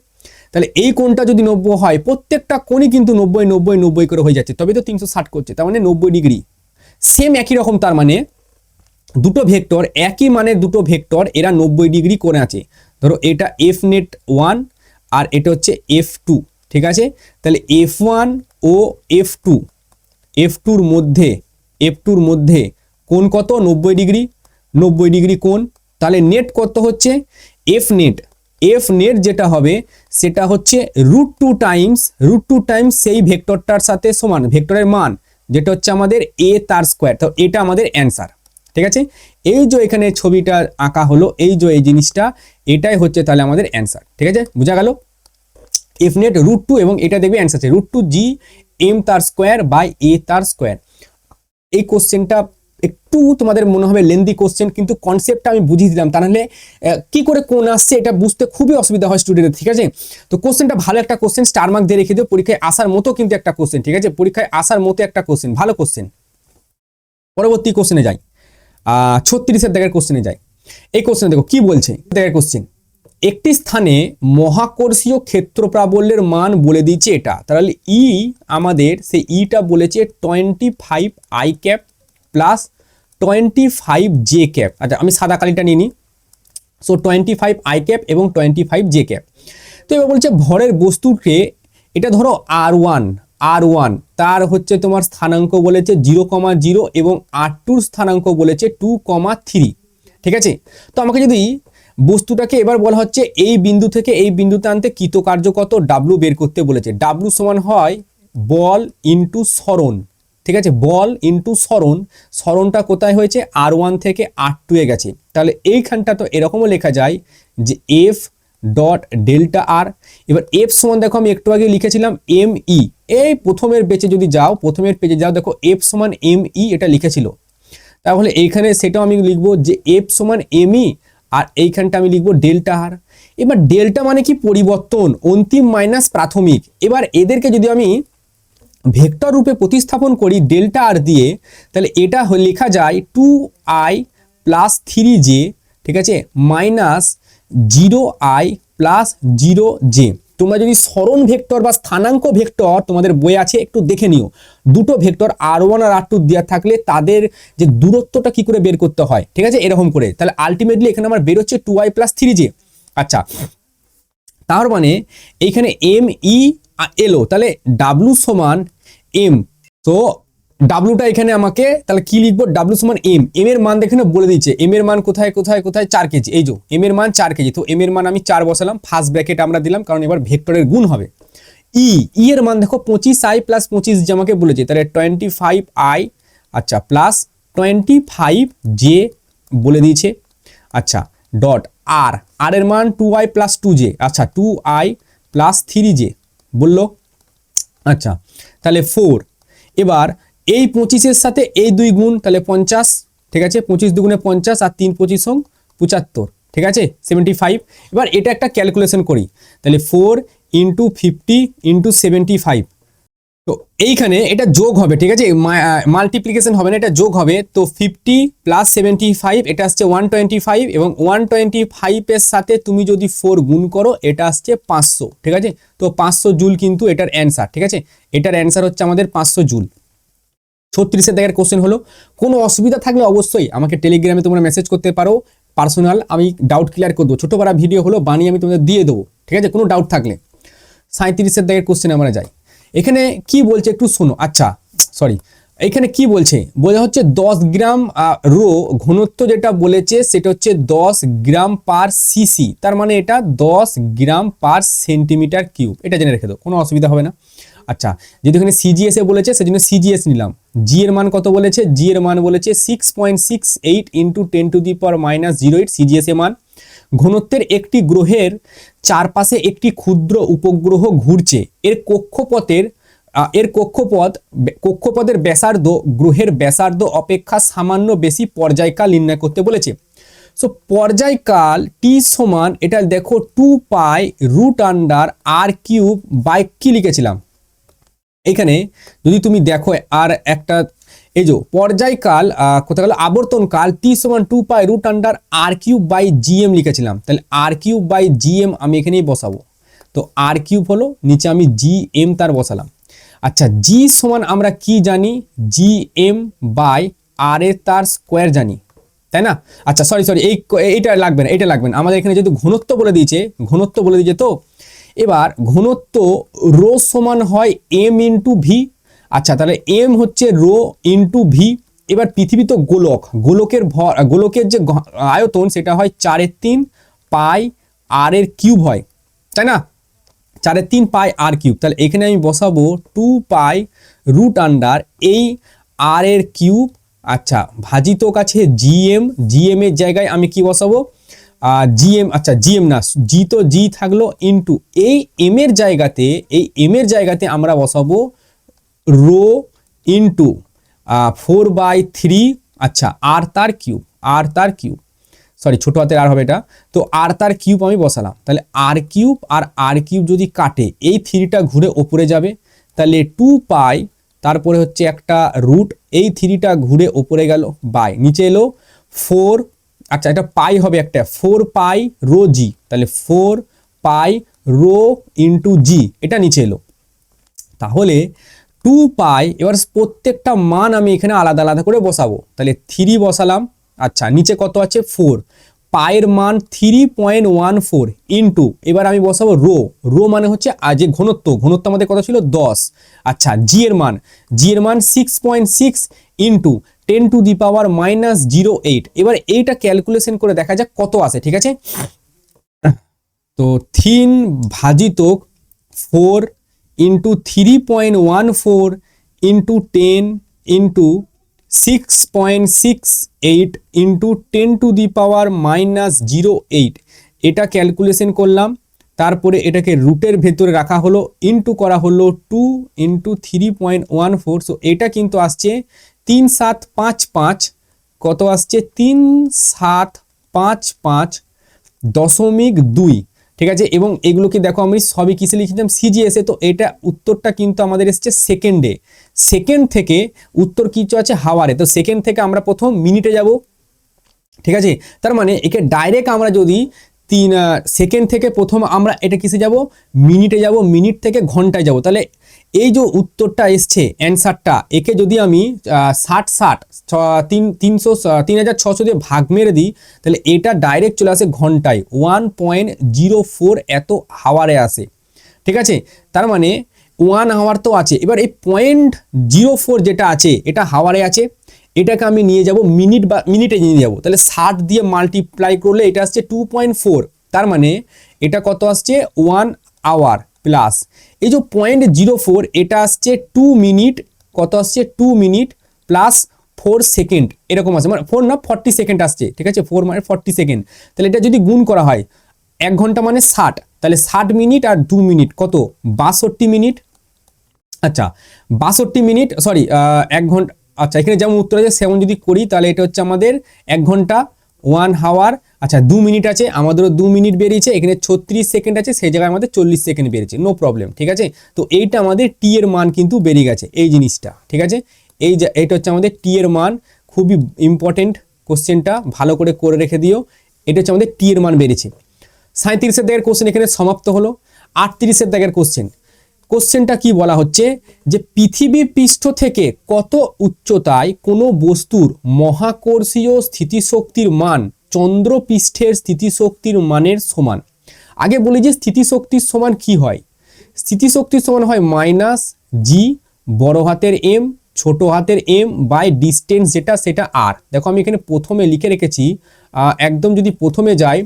তাহলে এই কোণটা যদি 90 হয়, প্রত্যেকটা কোণই কিন্তু 90 90 90 করে হয়ে যাচ্ছে, তবে তো 360 করছে, তার মানে 90 ডিগ্রি। সেম একই রকম, তার মানে দুটো ভেক্টর, একই মানের দুটো ভেক্টর, এরা 90 ডিগ্রি কোণে আছে। ধরো এটা এফ নেট 1 আর এটা হচ্ছে F2, ঠিক আছে। তাহলে F1 ও F2 এর মধ্যে কোণ কত? 90 ডিগ্রি, 90 ডিগ্রি কোণ। তাহলে নেট কত হচ্ছে? এফ নেট যেটা হবে সেটা হচ্ছে √2 টাইমস সেই ভেক্টরটার সাথে সমান, ভেক্টরের মান যেটা হচ্ছে আমাদের a তার স্কোয়ার। তো এটা আমাদের অ্যান্সার, ঠিক আছে। এই যে এখানে ছবিটা আঁকা হলো, এই যে এই জিনিসটা, এটাই হচ্ছে তাহলে আমাদের অ্যান্সার, ঠিক আছে, বোঝা গেল। এফ নেট √2 এবং এটা দেখবে অ্যান্সার আছে √2 জি এম তার স্কোয়ার বাই এ তার স্কোয়ার। এই কোশ্চেনটা একটু তোমাদের মনে হবে লেন্দি কোশ্চেন, কিন্তু কনসেপ্টটা আমি বুঝিয়ে দিলাম, তাহলে কি করে কোন আসছে এটা বুঝতে খুবই অসুবিধা হয় স্টুডেন্টের, ঠিক আছে। তো কোশ্চেনটা ভালো একটা কোশ্চেন, স্টার মার্ক দিয়ে রেখে দিও, পরীক্ষায় আসার মতো কিন্তু একটা কোশ্চেন, ঠিক আছে, পরীক্ষায় আসার মতো একটা কোশ্চেন, ভালো কোশ্চেন। পরবর্তী কোশ্চেনে যাই, 36-এর দাগের কোশ্চেনে যাই। এই কোশ্চেনে দেখো কি বলছে, দাগের কোশ্চেন, একটি স্থানে মহাকর্ষীয় ক্ষেত্র প্রাবল্যের মান বলে দিয়েছে এটা, তাহলে ই আমাদের সেই ইটা বলেছে 25 I cap plus 25 J cap. আচ্ছা আমি সাদা কালিটা নিয়ে নিই। সো 25 আই ক্যাপ এবং 25 জে ক্যাপ। তো এবার বলছে ভরের বস্তুকে, এটা ধরো R1 তার হচ্ছে তোমার স্থানাঙ্ক বলেছে 0,0 এবং R2 স্থানাঙ্ক বলেছে 2,3, ঠিক আছে। তো আমাকে যদি বস্তুটাকে এবার বলা হচ্ছে এই বিন্দু থেকে এই বিন্দুতে আনতে কৃতকার্য কত W বের করতে বলেছে। W সমান হয় বল ইন্টু সরণ, ঠিক আছে, বল ইন্টু সরণ। সরণটা কোথায় হয়েছে? R1 থেকে R2 এ গেছে। তাহলে এইখানটা তো এরকমও লেখা যায় যে F ডট ডেল্টা আর। এবার F সমান দেখো আমি একটু আগে লিখেছিলাম ME, এই প্রথমের পেজে যদি যাও, প্রথমের পেজে যাও, দেখো F সমান ME এটা লিখেছিল। তাহলে এইখানে সেটাও আমি লিখবো যে F সমান ME, আর এইখানটা আমি লিখবো ডেল্টা আর। এবার ডেল্টা মানে কি? পরিবর্তন, অন্তিম মাইনাস প্রাথমিক। এবার এদেরকে যদি আমি ভেক্টর রূপে প্রতিস্থাপন করি ডেল্টা আর দিয়ে, তাহলে এটা লেখা যায় 2i প্লাস 3j, ঠিক আছে, মাইনাস 0i প্লাস 0j। তোমরা যদি সরণ ভেক্টর বা স্থানাঙ্ক ভেক্টর তোমাদের বই আছে একটু দেখে নিও, দুটো ভেক্টর R1 আর R2 দেওয়া থাকলে তাদের যে দূরত্বটা কি করে বের করতে হয়, ঠিক আছে, এরকম করে। তাহলে আলটিমেটলি এখানে আমার বের হচ্ছে 2i প্লাস 3j। আচ্ছা, তার মানে এইখানে এম ই এলো, তাহলে ডাব্লু সমান এম। তো ডাব্লুটা এখানে আমাকে তাহলে কি লিখবো? ডাব্লু সমান এম। এম এর মান দেখে বলে দিচ্ছে, এম এর মান কোথায় কোথায় কোথায়? 4 কেজি। এই যে এম এর মান 4 কেজি, তো এম এর মান আমি 4 বসালাম, ফার্স্ট ব্র্যাকেট আমরা দিলাম, কারণ এবার ভেক্টরের গুণ হবে। ই এর মান দেখো 25i প্লাস 25 যে আমাকে বলেছে, তাহলে 25i, আচ্ছা, প্লাস 25j বলে দিয়েছে। আচ্ছা, ডট আর এর মান 2i প্লাস 2j, আচ্ছা 2i প্লাস 3j বললো। আচ্ছা, তাহলে 4। এবার এই 25-এর সাথে এই 2 গুণ, তাহলে 50, ঠিক আছে, 25 দুগুণে 50 আর 3 25 75, ঠিক আছে, 75। এবার এটা একটা ক্যালকুলেশন করি, তাহলে 4 ইন্টু 50 ইন্টু 75। তো এইখানে এটা যোগ হবে, ঠিক আছে, মাল্টিপ্লিকেশন হবে না, এটা যোগ হবে। তো 50 প্লাস 75 এটা আসছে 125, এবং 125 এর সাথে তুমি যদি 4 গুণ করো এটা আসছে 500, ঠিক আছে। তো 500 জুল কিন্তু এটার অ্যান্সার, ঠিক আছে, এটার অ্যান্সার হচ্ছে আমাদের 500 জুল। 36-এর দাগের কোশ্চেন হলো। কোনো অসুবিধা থাকলে অবশ্যই আমাকে টেলিগ্রামে তোমরা মেসেজ করতে পারো, পার্সোনাল, আমি ডাউট ক্লিয়ার করে দেবো। ছোটো বড় ভিডিও হলো বানিয়ে আমি তোমাদের দিয়ে দেবো, ঠিক আছে, কোনো ডাউট থাকলে। 37-এর দাগের কোশ্চেন আমরা যাই। এখানে কি বলছে একটু শোনো। আচ্ছা সরি, এখানে কি বলছে? বোঝা হচ্ছে 10 গ্রাম রো ঘনত্ব যেটা বলেছে সেটা হচ্ছে 10 গ্রাম পার সিসি, তার মানে এটা 10 গ্রাম পার সেন্টিমিটার কিউব, এটা জেনে রেখে দাও, কোনো অসুবিধা হবে না। আচ্ছা, যেহেতু এখানে সিজিএস এ বলেছে সেজন্য সিজিএস নিলাম। জি এর মান কত বলেছে? জি এর মান বলেছে 6.68 ইন্টু 10⁻⁸ সিজিএস এর মান। ঘনত্বের একটি গ্রহের চারপাশে একটি ক্ষুদ্র উপগ্রহ ঘুরছে, এর কক্ষপথের ব্যাসার্ধ গ্রহের ব্যাসার্ধ অপেক্ষা সামান্য বেশি পর্যায়কাল নির্ণয় করতে বলেছে। সো পর্যায়কাল টি সমান, এটা দেখো 2π√r³ বাই কি লিখেছিলাম এখানে, যদি তুমি দেখো আর একটা এই যে পর্যায়কাল কোথায় গেল, আবর্তনকাল টি সমান 2 pi root under R cube by GM লিখেছিলাম, তাহলে আর কিউব বাই জিএম আমি এখানেই বসাবো। তো আর কিউব হলো, নিচে আমি জি এম তার বসালাম। আচ্ছা জি সমান আমরা কি জানি, জি এম বাই আর এর তার স্কোয়ার জানি, তাই না? আচ্ছা সরি এইটা লাগবে না, এটা লাগবে না, আমাদের এখানে যেহেতু ঘনত্ব বলে দিয়েছে, ঘনত্ব বলে দিয়েছে, তো এবার ঘনত্ব রো সমান হয় এম ইন্টু ভি। আচ্ছা তাহলে এম হচ্ছে রো ইন্টু ভি। এবার পৃথিবী তো গোলক, গোলকের ভর, গোলকের যে আয়তন সেটা হয় 4/3 পাই আর এর কিউব হয়, তাই না? 4/3 পাই আর কিউব, তাহলে এখানে আমি বসাবো 2 পাই রুট আন্ডার এই আর এর কিউব। আচ্ছা ভাজিতক আছে জিএম, জিএম এর জায়গায় আমি কি বসাবো, জিএম, আচ্ছা জিএম না, জি তো জি থাকলো, ইন্টু এই এম এর জায়গাতে, এই এম এর জায়গাতে আমরা বসাবো রো ইন্টু 4/3, আচ্ছা আর তার কিউব, আর তার কিউব, সরি ছোট হাতের আর হবে এটা, তো আর তার কিউব আমি বসালাম। তাহলে আর কিউব আর আর কিউব যদি কাটে, এই থ্রিটা ঘুরে ওপরে যাবে, তাহলে 2 পাই, তারপরে হচ্ছে একটা রুট, এই থ্রিটা ঘুরে ওপরে গেল, বাই নিচে এলো 4, আচ্ছা এটা পাই হবে একটা, 4 পাই রো জি, তাহলে 4 পাই রো ইন্টু জি, এটা নিচে এলো। তাহলে 2 পাই, এবার প্রত্যেকটা মান আমি এখানে আলাদা আলাদা করে বসাবো, তাহলে 3 বসালাম, আচ্ছা নিচে কত আছে 4, পায়ের মান 3.14 ইন্টু, এবার আমি বসাবো রো, রো মানে হচ্ছে যে ঘনত্ব, ঘনত্ব আমাদের কত ছিল 10, আচ্ছা জি এর মান, জি এর মান 6.6 ইন্টু 10⁻⁻08। এবার এইটা ক্যালকুলেশন করে দেখা যাক কত আসে, ঠিক আছে? তো 3 ভাজিতক 4 ইন্টু 3.14 ইন্টু 10 ইন্টু 6.68 ইন্টু 10⁻⁻08, এটা ক্যালকুলেশন করলাম। তারপরে এটাকে রুটের ভেতরে রাখা হলো, ইন্টু করা হলো 2 ইন্টু 3.14, সো এটা কিন্তু আসছে 3755, কত আসছে 3755.2, ঠিক আছে? এবং এগুলোকে দেখো আমি সবই কিসে লিখেছিলাম, সিজিএসে, তো এটা উত্তরটা কিন্তু আমাদের এসছে সেকেন্ডে, সেকেন্ড থেকে উত্তর কিছু আছে হাওয়ারে, তো সেকেন্ড থেকে আমরা প্রথম মিনিটে যাব, ঠিক আছে? তার মানে একে ডাইরেক্ট আমরা যদি 3 সেকেন্ড থেকে প্রথম আমরা এটা কিসে যাব, মিনিটে যাব, মিনিট থেকে ঘন্টায় যাব, তাহলে এই যে উত্তরটা এসছে অ্যান্সারটা, একে যদি আমি 3600 দিয়ে ভাগ মেরে দিই, তাহলে এটা ডাইরেক্ট চলে আসে ঘন্টায় 1.04 এত হাওয়ারে আসে, ঠিক আছে? তার মানে 1 হাওয়ার তো আছে, এবার এই 0.04 যেটা আছে এটা হাওয়ারে আছে, এটাকে আমি নিয়ে যাব মিনিট বা মিনিটে নিয়ে যাব, তাহলে 60 দিয়ে মাল্টিপ্লাই করলে এটা আসছে 2.4, তার মানে এটা কত আসছে 1 আওয়ার প্লাস এই যে 0.04, এটা আসছে 2 মিনিট, কত আসছে 2 মিনিট প্লাস 4 সেকেন্ড, এরকম আছে, মানে 4 না 40 সেকেন্ড আসছে, ঠিক আছে? 4 মানে 40 সেকেন্ড, তাহলে এটা যদি গুণ করা হয় 1 ঘন্টা মানে 60, তাহলে 60 মিনিট আর 2 মিনিট কত 62 মিনিট, আচ্ছা 62 মিনিট, সরি 1 ঘন্টা, আচ্ছা এখানে যেমন উত্তর আছে সেমন যদি করি, তাহলে এটা হচ্ছে আমাদের 1 ঘন্টা 1 হাওয়ার, আচ্ছা 2 মিনিট আছে, আমাদেরও 2 মিনিট বেরিয়েছে, এখানে 36 সেকেন্ড আছে, সেই জায়গায় আমাদের 40 সেকেন্ড বেরিয়েছে, নো প্রবলেম, ঠিক আছে? তো এইটা আমাদের টি এর মান কিন্তু বেরিয়ে গেছে, এই জিনিসটা, ঠিক আছে? এইটা হচ্ছে আমাদের টি এর মান, খুবই ইম্পর্টেন্ট কোশ্চেনটা, ভালো করে রেখে দিও, এটা হচ্ছে আমাদের টি এর মান বেরিয়েছে। 37 এর দাগের কোশ্চেন এখানে সমাপ্ত হলো। 38 এর দাগের কোশ্চেন, কোশ্চেনটা কি বলা হচ্ছে যে পৃথিবী পৃষ্ঠ থেকে কত উচ্চতায় কোনো বস্তুর মহাকর্ষীয় স্থিতিশক্তির মান চন্দ্র পৃষ্ঠের স্থিতিশক্তির মানের সমান। আগে বলি যে স্থিতিশক্তির সমান কি হয়, স্থিতিশক্তির সমান হয় মাইনাস জি বড় হাতের এম ছোট হাতের এম বাই ডিস্টেন্স যেটা সেটা আর। দেখো আমি এখানে প্রথমে লিখে রেখেছি, একদম যদি প্রথমে যাই,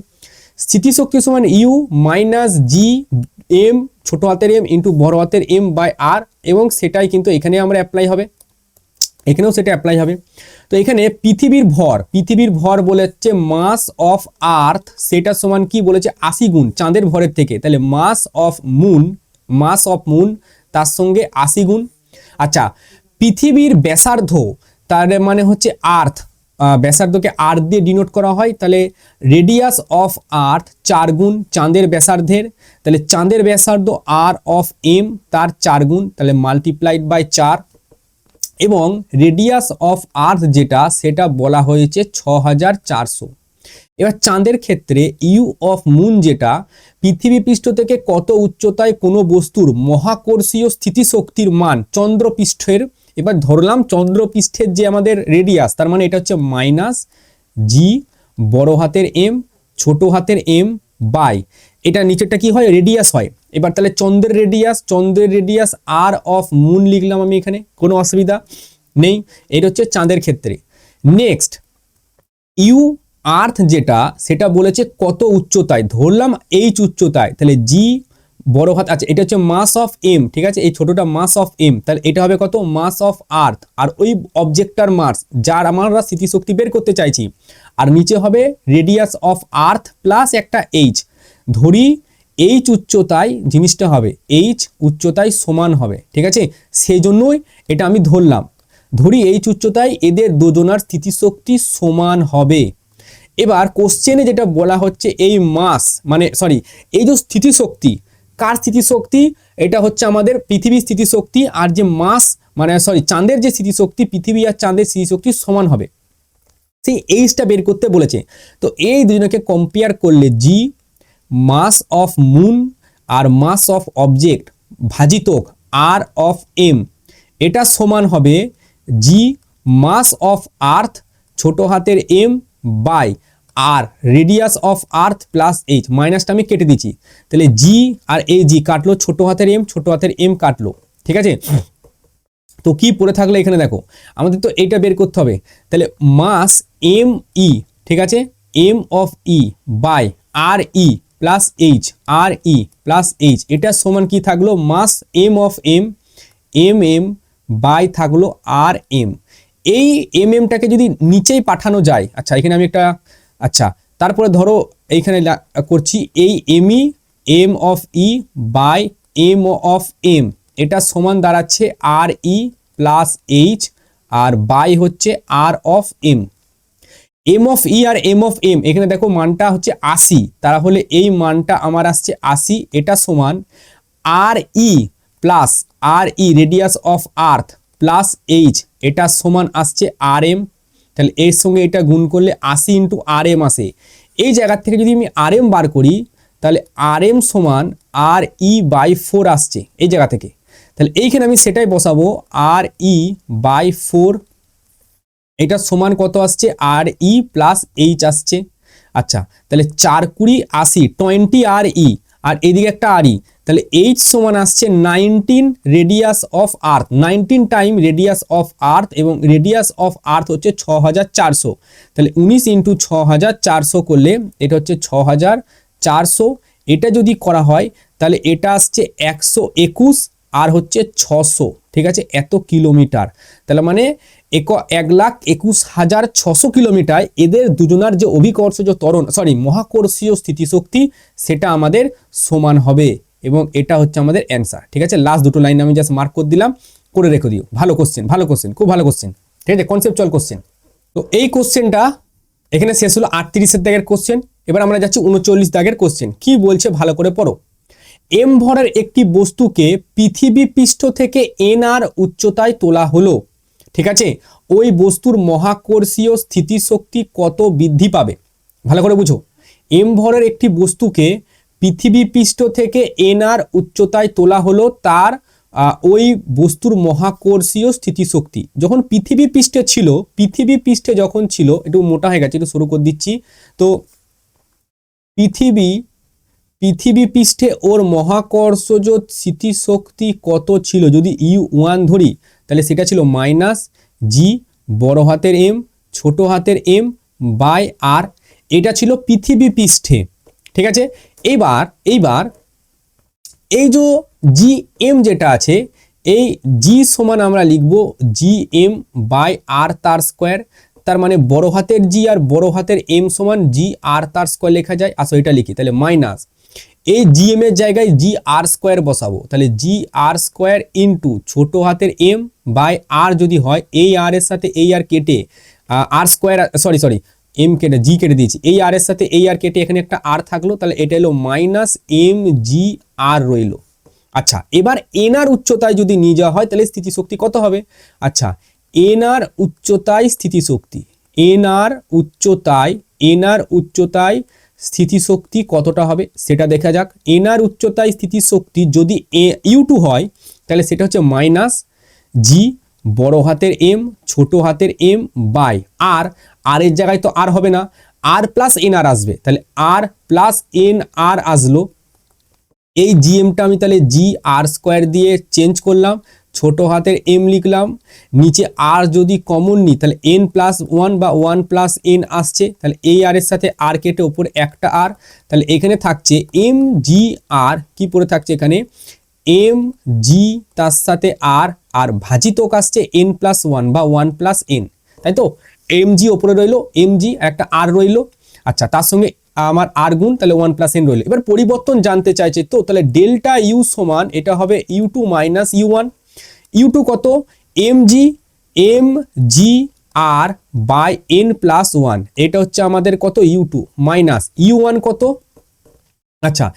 স্থিতিশক্তি সমান ইউ মাইনাস জি এম ছোট হাতের এম ইন্টু বড় হাতের এম বাই আর, এবং সেটাই কিন্তু এখানে আমরা অ্যাপ্লাই হবে, এখানেও সেটা অ্যাপ্লাই হবে। তো এখানে পৃথিবীর ভর বলে হচ্ছে মাস অফ আর্থ, সেটা সমান কি বলেছে 80 গুণ চাঁদের ভরের থেকে, তাহলে মাস অফ মুন তার সঙ্গে 80 গুণ। আচ্ছা পৃথিবীর ব্যাসার্ধ, তার মানে হচ্ছে আর্থ, ব্যাসার্ধকে আর্থ দিয়ে ডিনোট করা হয়, তাহলে রেডিয়াস অফ আর্থ 4 গুণ চাঁদের ব্যাসার্ধের, তাহলে চাঁদের ব্যাসার্ধ আর অফ এম তার 4 গুণ, তাহলে মাল্টিপ্লাইড বাই 4, এবং রেডিয়াস অফ আর্থ যেটা সেটা বলা হয়েছে 6400। এবার চাঁদের ক্ষেত্রে ইউ অফ মুন যেটা পৃথিবী পৃষ্ঠ থেকে কত উচ্চতায় কোনো বস্তুর মহাকর্ষীয় স্থিতিশক্তির মান চন্দ্রপৃষ্ঠের, এবার ধরলাম চন্দ্রপৃষ্ঠের যে আমাদের রেডিয়াস, তার মানে এটা হচ্ছে মাইনাস জি বড় হাতের এম ছোট হাতের এম বাই, এটা নিচেরটা কি হয়, রেডিয়াস হয়। এবার তাহলে চন্দ্রের রেডিয়াস আর অফ মুন লিখলাম আমি এখানে, কোনো অসুবিধা নেই। এটা হচ্ছে চাঁদের ক্ষেত্রে। নেক্সট ইউ আর্থ যেটা সেটা বলেছে কত উচ্চতায়, ধরলাম এইচ উচ্চতায়, তাহলে জি বড় হাত, আচ্ছা এটা হচ্ছে মাস অফ এম, ঠিক আছে, এই ছোটটা মাস অফ এম, তাহলে এটা হবে কত, মাস অফ আর্থ, আর ওই অবজেক্টটার মাস যার আমরা স্থিতিশক্তি বের করতে চাইছি, আর নিচে হবে রেডিয়াস অফ আর্থ প্লাস একটা এইচ, ধরি এইচ উচ্চতায় জিনিসটা হবে, এইচ উচ্চতায় সমান হবে, ঠিক আছে, সেই জন্যই এটা আমি ধরি এইচ উচ্চতায় এদের দুজনার স্থিতিশক্তি সমান হবে। এবার কোশ্চেনে যেটা বলা হচ্ছে এই মাস মানে সরি এই যে স্থিতিশক্তি, কার স্থিতিশক্তি, এটা হচ্ছে আমাদের পৃথিবীর স্থিতিশক্তি, আর যে মাস মানে সরি চাঁদের যে স্থিতিশক্তি, পৃথিবী আর চাঁদের স্থিতিশক্তি সমান হবে, সেই এইচটা বের করতে বলেছে। তো এই দুজনকে কম্পেয়ার করলে জি মাস অফ মুন আর মাস অফ অবজেক্ট ভাজিতক আর অফ এম, এটা সমান হবে জি মাস অফ আর্থ ছোট হাতের M by R radius of earth plus H, মাইনাসটা আমি কেটে দিচ্ছি, তাহলে জি আর এই জি কাটলো, ছোট হাতের এম কাটলো, ঠিক আছে। তো কি পড়ে থাকলো এখানে দেখো, আমাদের তো এইটা বের করতে হবে, তাহলে মাস এম ই, ঠিক আছে, M of E by R E plus H, R E plus H, এটা সমান কি থাকলো, mass M of M M by থাকলো আর এম। এই এমটাকে যদি নিচেই পাঠানো যায়, আচ্ছা এখানে আমি একটা, আচ্ছা তারপরে ধরো এইখানে করছি এই M of E by M of M, এটা সমান দাঁড়াচ্ছে R E plus H R by হচ্ছে R of M. M of E আর এম অফ এম এখানে দেখো মানটা হচ্ছে 80, তাহলে এই মানটা আমার আসছে 80, এটা সমান R E plus R E radius of earth plus H, এটা সমান আসছে আর এম, তাহলে এর সঙ্গে এটা গুণ করলে 80 ইন্টু আর এম আসে, এই জায়গা থেকে যদি আমি আর এম বার করি তাহলে আর এম সমান আর ই বাই 4 আসছে এই জায়গা থেকে, তাহলে এইখানে আমি সেটাই বসাবো আর ই বাই 4, এটা সমান কত আসছে আর ই প্লাস এইচ আসছে। আচ্ছা তাহলে 4 20 80 20 আর ই, আর এদিকে একটা আর ই, তাহলে এইচ সমান আসছে 19 radius of earth, 19 time radius of আর্থ, এবং রেডিয়াস অফ আর্থ হচ্ছে 6400, তাহলে 19 ইন্টু 6400 করলে এটা হচ্ছে 6400, এটা যদি করা হয় তাহলে এটা আসছে 121 আর হচ্ছে 600, ঠিক আছে, এত কিলোমিটার, তাহলে মানে 1,21,600 কিলোমিটার এদের দুজনার যে অভিকর্ষজ ত্বরণ মহাকর্ষীয় স্থিতিশক্তি সেটা আমাদের সমান হবে, এবং এটা হচ্ছে আমাদের অ্যান্সার, ঠিক আছে। লাস্ট দুটো লাইন আমি জাস্ট মার্ক করে দিলাম, করে রেখে দিও, ভালো কোশ্চেন খুব ভালো কোশ্চেন, ঠিক আছে, কনসেপচুয়াল কোশ্চেন। তো এই কোশ্চেনটা এখানে শেষ হলো 38 দাগের কোশ্চেন। এবার আমরা যাচ্ছি 39 দাগের কোশ্চেন, কি বলছে ভালো করে পড়ো। এম ভরের একটি বস্তুকে পৃথিবী পৃষ্ঠ থেকে এন আর উচ্চতায় তোলা হলো, ঠিক আছে, ওই বস্তুর মহাকর্ষীয় স্থিতিশক্তি কত বৃদ্ধি পাবে, ভালো করে বুঝো। এম ভরের একটি বস্তুকে পৃথিবী পৃষ্ঠ থেকে এন আর উচ্চতায় তোলা হলো, তার ওই বস্তুর মহাকর্ষীয় স্থিতিশক্তি যখন পৃথিবী পৃষ্ঠে যখন ছিল, একটু মোটা হয়ে গেছে, একটু শুরু করে দিচ্ছি। তো পৃথিবী পৃষ্ঠে ওর মহাকর্ষজ স্থিতিশক্তি কত ছিল, যদি U1 ধরি তাহলে সেটা ছিল মাইনাস জি বড় হাতের এম ছোট হাতের এম বাই আর, এটা ছিল পৃথিবী পৃষ্ঠে, ঠিক আছে। এইবার এই যে জি এম যেটা আছে, এই জি সমান আমরা লিখব জি এম বাই আর তার স্কোয়ার, তার মানে বড় হাতের জি আর বড় হাতের এম সমান জি আর তার স্কোয়ার লেখা যায়, আসো এটা লিখি, তাহলে মাইনাস এই জি এম এর জায়গায় জি আর স্কোয়ার বসাবো, তাহলে জি আর স্কোয়ার ইন্টু ছোট হাতের এম বাই আর, যদি হয় এই আর এর সাথে এই আর কেটে আর স্কোয়ার সরি এম কেটে জি কেটে দিয়েছি, এই আর এর সাথে এই আর কেটে এখানে একটা আর থাকলো, তাহলে এটা হলো মাইনাস এম জি আর রইলো। আচ্ছা এবার এন আর উচ্চতায় যদি নিয়ে যাওয়া হয় তাহলে স্থিতিশক্তি কত হবে, আচ্ছা এন আর উচ্চতায় স্থিতিশক্তি, এন আর উচ্চতায় স্থিতিশক্তি কতটা হবে সেটা দেখা যাক। এন আর উচ্চতায় স্থিতিশক্তি যদি ইউ2 হয় তাহলে সেটা হচ্ছে মাইনাস জি বড় হাতের এম ছোট হাতের এম বাই আর, আর এর জায়গায় তো আর হবে না, আর প্লাস এন আর আসবে, তাহলে আর প্লাস এন আর আসলো। এই জিএমটা আমি তাহলে জি আর স্কোয়ার দিয়ে চেঞ্জ করলাম, ছোট হাতের এম লিখলাম, নিচে আর যদি কমন নিই তাহলে এন প্লাস ওয়ান বা ওয়ান প্লাস এন আসছে, তাহলে এই আর এর সাথে আর কেটে ওপরে একটা আর, তাহলে এখানে থাকছে এম জি আর, কি পড়ে থাকছে এখানে এম জি তার সাথে আর, আর ভাজিতক আসছে এন প্লাস ওয়ান বা ওয়ান প্লাস এন, তাই তো এম জি ওপরে রইলো, এম জি একটা আর রইলো, আচ্ছা তার সঙ্গে আমার আর গুণ, তাহলে ওয়ান প্লাস এন রইলো। এবার পরিবর্তন জানতে চাইছে, তো তাহলে ডেল্টা ইউ সমান এটা হবে U two minus U one, U two কত M G R by N plus one, এটা হচ্ছে আমাদের কত U two, minus U one কত, আচ্ছা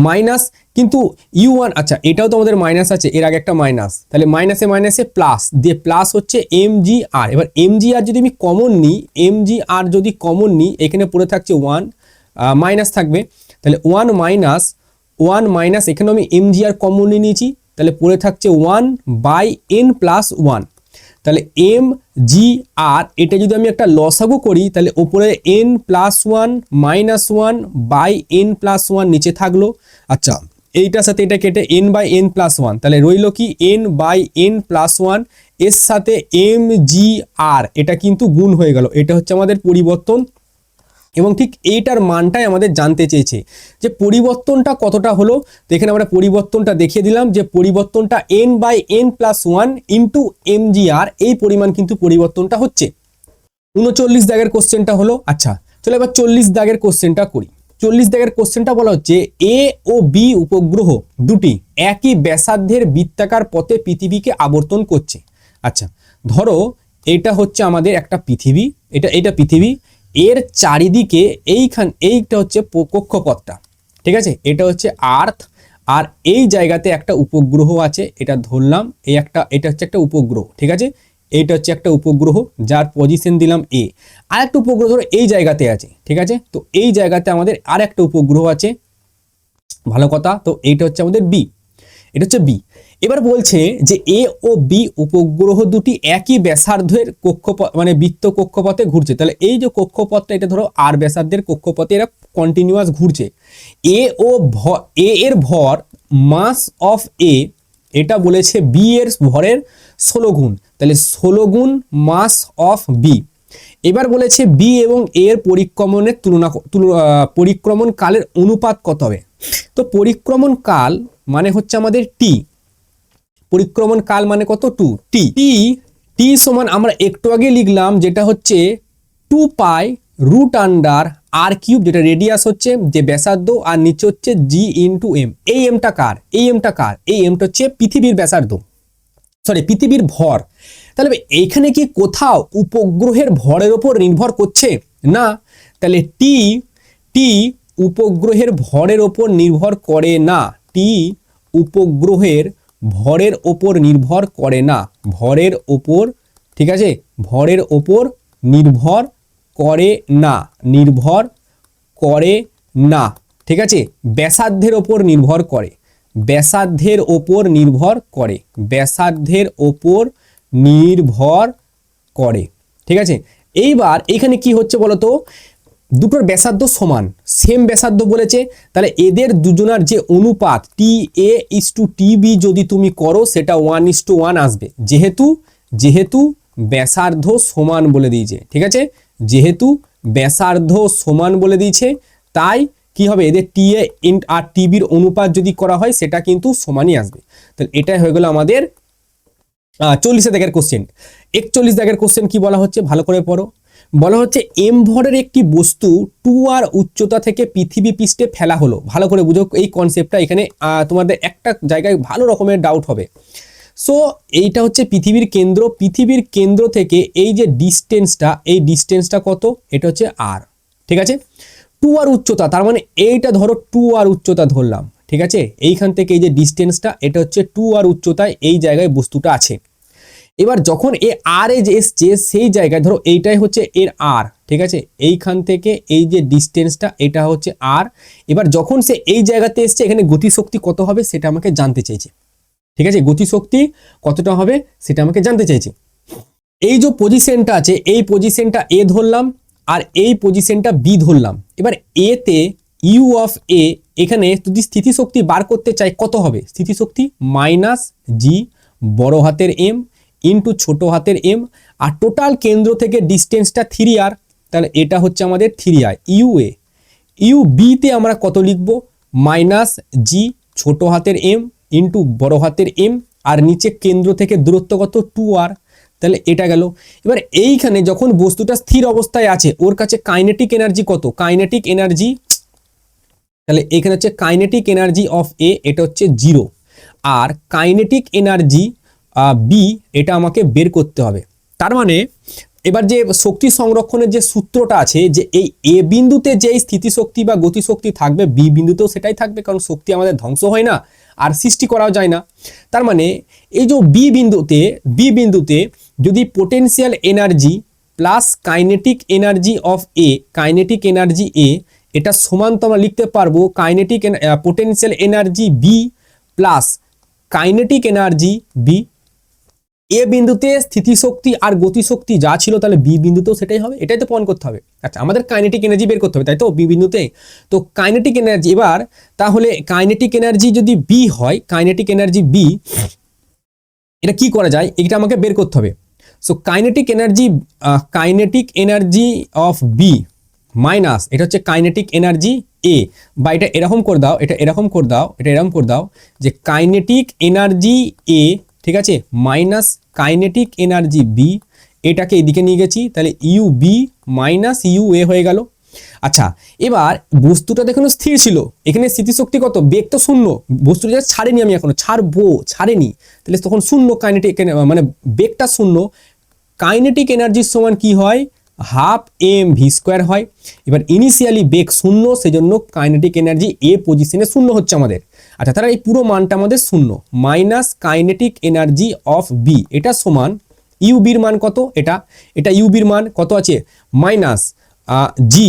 মাইনাস কিন্তু ইউ ওয়ান, আচ্ছা এটাও তো আমাদের মাইনাস আছে, এর আগে একটা মাইনাস, তাহলে মাইনাসে মাইনাসে প্লাস দিয়ে প্লাস হচ্ছে এম জি আর। এবার এম জি আর যদি আমি কমন নিই, এম জি আর যদি কমন নিই এখানে পড়ে থাকছে ওয়ান, মাইনাস থাকবে, তাহলে ওয়ান মাইনাস এখানে আমি এম জি আর কমন নিয়েছি, তাহলে পড়ে থাকছে one by N plus one, তাহলে এম জি আর এটা যদি আমি একটা লসাগু করি তাহলে ওপরে N plus one minus one by N plus one নিচে থাকলো, আচ্ছা এইটার সাথে এটা কেটে N by N plus one, তাহলে রইল কি N by N plus one, এর সাথে এম জি আর এটা কিন্তু গুণ হয়ে গেল, এটা হচ্ছে আমাদের পরিবর্তন। এবং ঠিক এইটার মানটাই আমাদের জানতে চেয়েছে যে পরিবর্তনটা কতটা হলো, তো এখানে আমরা পরিবর্তনটা দেখিয়ে দিলাম যে পরিবর্তনটা N by N plus one into M G R, এই পরিমাণ কিন্তু পরিবর্তনটা হচ্ছে। 39 দাগের কোশ্চেনটা হলো, আচ্ছা চলো এবার 40 দাগের কোশ্চেনটা করি। 40 দাগের কোশ্চেনটা বলা হচ্ছে এ ও বি উপগ্রহ দুটি একই ব্যাসার্ধের বৃত্তাকার পথে পৃথিবীকে আবর্তন করছে। আচ্ছা ধরো এটা হচ্ছে আমাদের একটা পৃথিবী, এটা পৃথিবী, এর চারিদিকে এইটা হচ্ছে কক্ষপথটা, ঠিক আছে, এটা হচ্ছে আর্থ, আর এই জায়গাতে একটা উপগ্রহ আছে, এটা ধরলাম এটা হচ্ছে একটা উপগ্রহ, ঠিক আছে, এইটা হচ্ছে একটা উপগ্রহ যার পজিশন দিলাম এ, আর একটা উপগ্রহ ধরো এই জায়গাতে আছে, ঠিক আছে, তো এই জায়গাতে আমাদের আর একটা উপগ্রহ আছে, ভালো কথা, তো এইটা হচ্ছে আমাদের বি, এটা হচ্ছে বি। এবার বলছে যে এ ও বি উপগ্রহ দুটি একই ব্যাসার্ধের কক্ষপথ মানে বৃত্ত কক্ষপথে ঘুরছে, তাহলে এই যে কক্ষপথটা এটা ধরো আর ব্যাসার্ধের কক্ষপথে এরা কন্টিনিউয়াস ঘুরছে, এ এর ভর মাস অফ এ, এটা বলেছে বি এর ভরের 16 গুণ, তাহলে 16 গুণ মাস অফ বি। এবার বলেছে বি এবং এ এর পরিক্রমণের পরিক্রমণ কালের অনুপাত কত হবে, তো পরিক্রমণ কাল মানে হচ্ছে আমাদের টি, পরিক্রমণ কাল মানে কত টু টি, টি সমান আমরা একটু আগে লিখলাম যেটা হচ্ছে 2 pi root under R cube, যেটা রেডিয়াস হচ্ছে যে ব্যাসার্ধ, আর নিচে হচ্ছে জি ইন্টু এম। এই এমটা কার, এই এমটা হচ্ছে পৃথিবীর ব্যাসার্ধ, সরি পৃথিবীর ভর। তাহলে এইখানে কি কোথাও উপগ্রহের ভরের ওপর নির্ভর করছে না, তাহলে টি উপগ্রহের ভরের ওপর নির্ভর করে না, টি উপগ্রহের ভরের ওপর নির্ভর করে না, ভরের ওপর, ঠিক আছে, ভরের ওপর নির্ভর করে না, ঠিক আছে, ব্যাসার্ধের ওপর নির্ভর করে, ব্যাসার্ধের ওপর নির্ভর করে, ব্যাসার্ধের ওপর নির্ভর করে, ঠিক আছে। এইবার এখানে কি হচ্ছে বলতো, দুটোর ব্যাসার্ধ সমান, সেম ব্যাসার্ধ বলেছে, তাহলে এদের দুজনার যে অনুপাত টি এ ইস টু টি বি যদি তুমি করো সেটা 1:1 আসবে, যেহেতু ব্যাসার্ধ সমান বলে দিয়েছে, ঠিক আছে, যেহেতু ব্যাসার্ধ সমান বলে দিয়েছে তাই কি হবে, এদের টি এ আর টিবির অনুপাত যদি করা হয় সেটা কিন্তু সমানই আসবে। তাহলে এটাই হয়ে গেল আমাদের 40 দাগের কোশ্চেন। 41 দাগের কোশ্চেন কি বলা হচ্ছে ভালো করে পড়ো, বলা হচ্ছে এম ভরের একটি বস্তু 2 আর উচ্চতা থেকে পৃথিবী পৃষ্ঠে ফেলা হলো, ভালো করে বুঝো এই কনসেপ্টটা, এখানে তোমাদের একটা জায়গায় ভালো রকমের ডাউট হবে। সো এইটা হচ্ছে পৃথিবীর কেন্দ্র, পৃথিবীর কেন্দ্র থেকে এই যে ডিস্টেন্সটা, এই ডিস্টেন্সটা কত, এটা হচ্ছে আর, ঠিক আছে, 2 আর উচ্চতা, তার মানে এইটা ধরো 2 আর উচ্চতা ধরলাম, ঠিক আছে, এইখান থেকে এই যে ডিস্টেন্সটা এটা হচ্ছে 2 আর উচ্চতায় এই জায়গায় বস্তুটা আছে। এবার যখন এ আর এ যে এসছে সেই জায়গায় ধরো এইটাই হচ্ছে এর আর, ঠিক আছে, এইখান থেকে এই যে ডিস্টেন্সটা এটা হচ্ছে আর। এবার যখন সে এই জায়গাতে এসছে এখানে গতিশক্তি কত হবে সেটা আমাকে জানতে চাইছে, ঠিক আছে, গতিশক্তি কতটা হবে সেটা আমাকে জানতে চাইছে। এই যে পজিশনটা আছে এই পজিশনটা এ ধরলাম আর এই পজিশনটা বি ধরলাম। এবার এ তে ইউ অফ এ এখানে যদি স্থিতিশক্তি বার করতে চাই কত হবে, স্থিতিশক্তি মাইনাস জি বড় হাতের এম ইন্টু ছোট হাতের এম, আর টোটাল কেন্দ্র থেকে ডিস্টেন্সটা 3r, তাহলে এটা হচ্ছে আমাদের 3r। U A, you B তে আমরা কত লিখব, মাইনাস জি ছোট হাতের এম ইন্টু বড় হাতের এম, আর নিচে কেন্দ্র থেকে দূরত্ব কত 2r, তাহলে এটা গেল। এবার এইখানে যখন বস্তুটা স্থির অবস্থায় আছে ওর কাছে কাইনেটিক এনার্জি কত, কাইনেটিক এনার্জি, তাহলে এখানে হচ্ছে কাইনেটিক এনার্জি অফ এ এটা হচ্ছে 0, আর কাইনেটিক এনার্জি বি এটা আমাকে বের করতে হবে। তার মানে এবার যে শক্তি সংরক্ষণের যে সূত্রটা আছে যে এই এ বিন্দুতে যেই স্থিতিশক্তি বা গতিশক্তি থাকবে বি বিন্দুতেও সেটাই থাকবে, কারণ শক্তি আমাদের ধ্বংস হয় না আর সৃষ্টি করাও যায় না। তার মানে এই যে বি বিন্দুতে যদি potential energy plus kinetic energy of A, kinetic energy A এটা সমান তো আমরা লিখতে পারবো kinetic potential energy B plus kinetic energy B. A বিন্দুতে স্থিতিশক্তি আর গতিশক্তি যা ছিল তাহলে বি বিন্দুতেও সেটাই হবে, এটাই তো প্রমাণ করতে হবে। আচ্ছা আমাদের কাইনেটিক এনার্জি বের করতে হবে তাই তো বি বিন্দুতে, তো কাইনেটিক এনার্জি এবার তাহলে কাইনেটিক এনার্জি যদি বি হয়, কাইনেটিক এনার্জি বি এটা কি করা যায় এটা আমাকে বের করতে হবে। So kinetic energy of B minus এটা হচ্ছে কাইনেটিক এনার্জি এ, বা এটা এরকম করে দাও, এটা এরকম করে দাও, এটা এরকম করে দাও যে কাইনেটিক এনার্জি এ, ঠিক আছে, মাইনাস কাইনেটিক এনার্জি বি, এটাকে এদিকে নিয়ে গেছি তাহলে you B minus U A হয়ে গেল। আচ্ছা এবার বস্তুটা দেখুন স্থির ছিল, এখানে স্থিতিশক্তি কত, বেগ তো শূন্য, বস্তুটা ছাড়েনি, আমি এখনো ছাড়েনি, তাহলে তখন শূন্য কাইনেটিক মানে বেগটা শূন্য। কাইনেটিক এনার্জির সমান কি হয়, হাফ এম ভি স্কোয়ার হয়। এবার ইনিশিয়ালি বেগ শূন্য, সেজন্য কাইনেটিক এনার্জি এ পজিশনে শূন্য হচ্ছে আমাদের। আচ্ছা তাহলে এই পুরো মানটা আমাদের শূন্য, minus kinetic energy of B এটা সমান ইউবির মান কত, এটা ইউবির মান কত আছে মাইনাস জি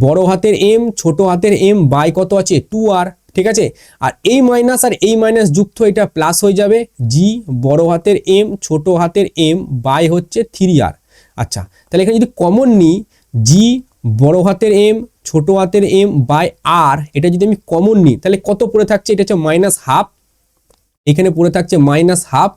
বড় হাতের এম ছোট হাতের এম বাই কত আছে 2r, ঠিক আছে, আর এই মাইনাস আর এই মাইনাস যুক্ত এটা প্লাস হয়ে যাবে জি বড় হাতের এম ছোট হাতের এম বাই হচ্ছে 3r। আচ্ছা তাহলে এখানে যদি কমন নিই জি বড় হাতের এম ছোট হাতের এম বাই আর, এটা যদি আমি কমন নিই তাহলে কত পড়ে থাকছে, এটা হচ্ছে মাইনাস হাফ, এখানে পড়ে থাকছে মাইনাস হাফ,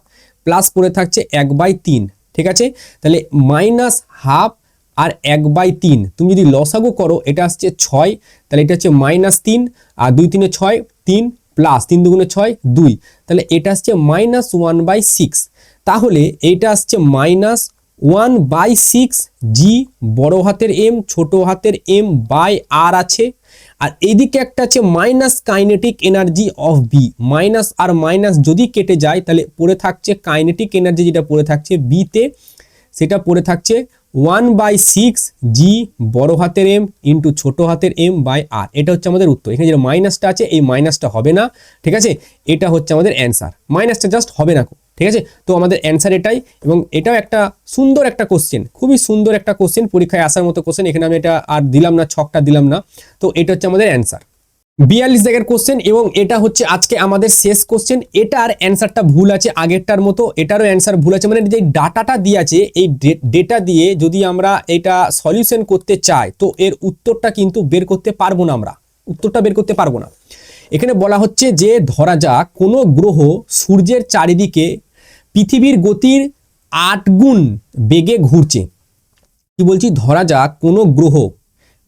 প্লাস পড়ে থাকছে 1/3, ঠিক আছে, তাহলে মাইনাস হাফ আর 1/3 তুমি যদি লসাগু করো এটা আসছে 6, তাহলে এটা হচ্ছে -3 আর 2 3 6 3 প্লাস 3 2 6 2, তাহলে এটা আসছে -1/6, তাহলে এটা আসছে -1/6 জি বড় হাতের এম ছোট হাতের এম বাই আর আছে, আর এইদিকে একটা আছে minus kinetic energy of B, minus আর মাইনাস যদি কেটে যায় তাহলে পড়ে থাকছে কাইনেটিক এনার্জি যেটা পড়ে থাকছে বিতে, সেটা পড়ে থাকছে 1/6 জি বড় হাতের এম ইন্টু ছোট হাতের এম বাই আর, এটা হচ্ছে আমাদের উত্তর। এখানে যে মাইনাসটা আছে এই মাইনাসটা হবে না, ঠিক আছে, এটা হচ্ছে আমাদের অ্যান্সার, মাইনাসটা জাস্ট হবে না, ঠিক আছে। তো আমাদের অ্যান্সার এটাই, এবং এটাও একটা সুন্দর একটা কোশ্চেন, খুবই সুন্দর একটা কোশ্চেন, পরীক্ষায় আসার মতো কোশ্চেন, এখানে আমি এটা আর দিলাম না, ছকটা দিলাম না, তো এটা হচ্ছে আমাদের অ্যান্সার 42 জায়গার কোশ্চেন, এবং এটা হচ্ছে আজকে আমাদের শেষ কোশ্চেন। এটার অ্যান্সারটা ভুল আছে আগেরটার মতো, এটারও অ্যান্সার ভুল আছে, মানে যে ডাটাটা দিয়ে আছে এই ডেটা দিয়ে যদি আমরা এটা সলিউশন করতে চাই তো এর উত্তরটা কিন্তু বের করতে পারবো না, আমরা উত্তরটা বের করতে পারবো না। এখানে বলা হচ্ছে যে ধরা যাক কোনো গ্রহ সূর্যের চারিদিকে পৃথিবীর গতির 8 গুণ বেগে ঘুরছে, কি বলছি, ধরা যাক কোনো গ্রহ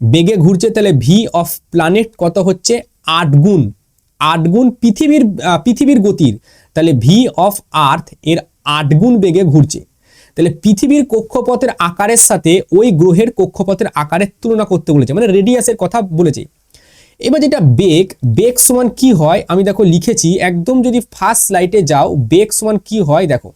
বেগে ঘুরছে, তাহলে ভি অফ প্ল্যানেট কত হচ্ছে 8 গুণ পৃথিবীর গতির, তাহলে ভি অফ আর্থ এর 8 গুণ বেগে ঘুরছে, তাহলে পৃথিবীর কক্ষপথের আকারের সাথে ওই গ্রহের কক্ষপথের আকারের তুলনা করতে বলেছে, মানে রেডিয়াসের কথা বলেছে। এবার যেটা বেগ সমান কি হয় আমি দেখো লিখেছি একদম, যদি ফার্স্ট স্লাইডে যাও বেগ সমান কি হয় দেখো,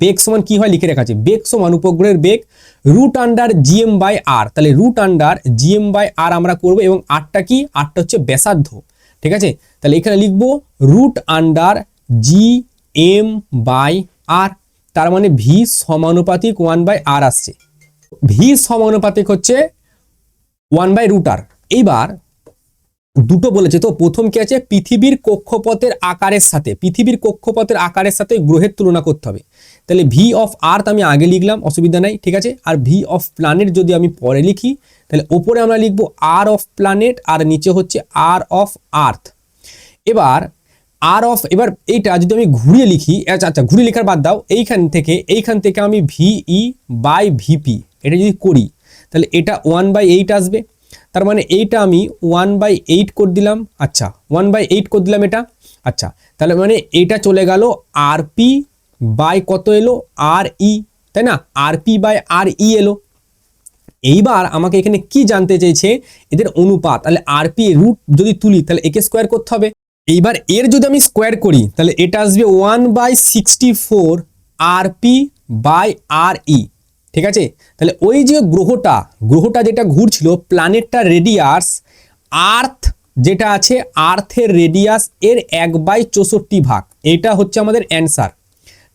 বেগ সমান কি হয় লিখে রাখা আছে, বেগ সমান উপগ্রহের বেগ √GM/r, তাহলে √GM/r আমরা করব, এবং আরটা কি, আরটা হচ্ছে ব্যাসার্ধ, ঠিক আছে, তাহলে এখানে লিখবো √GM/r। তার মানে ভি সমানুপাতিক 1/r আসছে। ভি সমানুপাতিক হচ্ছে 1/√r। এইবার দুটো বলেছে, তো প্রথম কি আছে, পৃথিবীর কক্ষপথের আকারের সাথে, পৃথিবীর কক্ষপথের আকারের সাথে গ্রহের তুলনা করতে হবে। তাহলে ভি অফ আর্থ আমি আগে লিখলাম, অসুবিধা নাই, ঠিক আছে। আর ভি অফ প্ল্যানেট যদি আমি পরে লিখি, তাহলে ওপরে আমরা লিখবো আর অফ প্ল্যানেট আর নিচে হচ্ছে আর অফ আর্থ। এবার এবার এইটা যদি আমি ঘুরিয়ে লিখি, আচ্ছা ঘুরিয়ে লেখার বাদ দাও, এইখান থেকে আমি ভিই বাই ভিপি এটা যদি করি, তাহলে এটা 1/8 আসবে। তার মানে এইটা আমি 1/8 করে দিলাম, আচ্ছা 1/8 করে দিলাম এটা, আচ্ছা তাহলে মানে এইটা চলে গেল আরপি বাই কত এলো, আর ই, তাই না, আরপি বাই আর ই এলো। এইবার আমাকে এখানে কি জানতে চেয়েছে, এদের অনুপাত। তাহলে আরপি রুট যদি তুলি তাহলে একে স্কোয়ার করতে হবে। এইবার এর যদি আমি স্কোয়ার করি তাহলে এটা আসবে 1/64 আরপি বাই আর ই, ঠিক আছে। তাহলে ওই যে গ্রহটা যেটা ঘুরছিল, প্ল্যানেটটা রেডিয়াস, আর্থ যেটা আছে, আর্থের রেডিয়াস এর 1/64 ভাগ, এটা হচ্ছে আমাদের অ্যান্সার,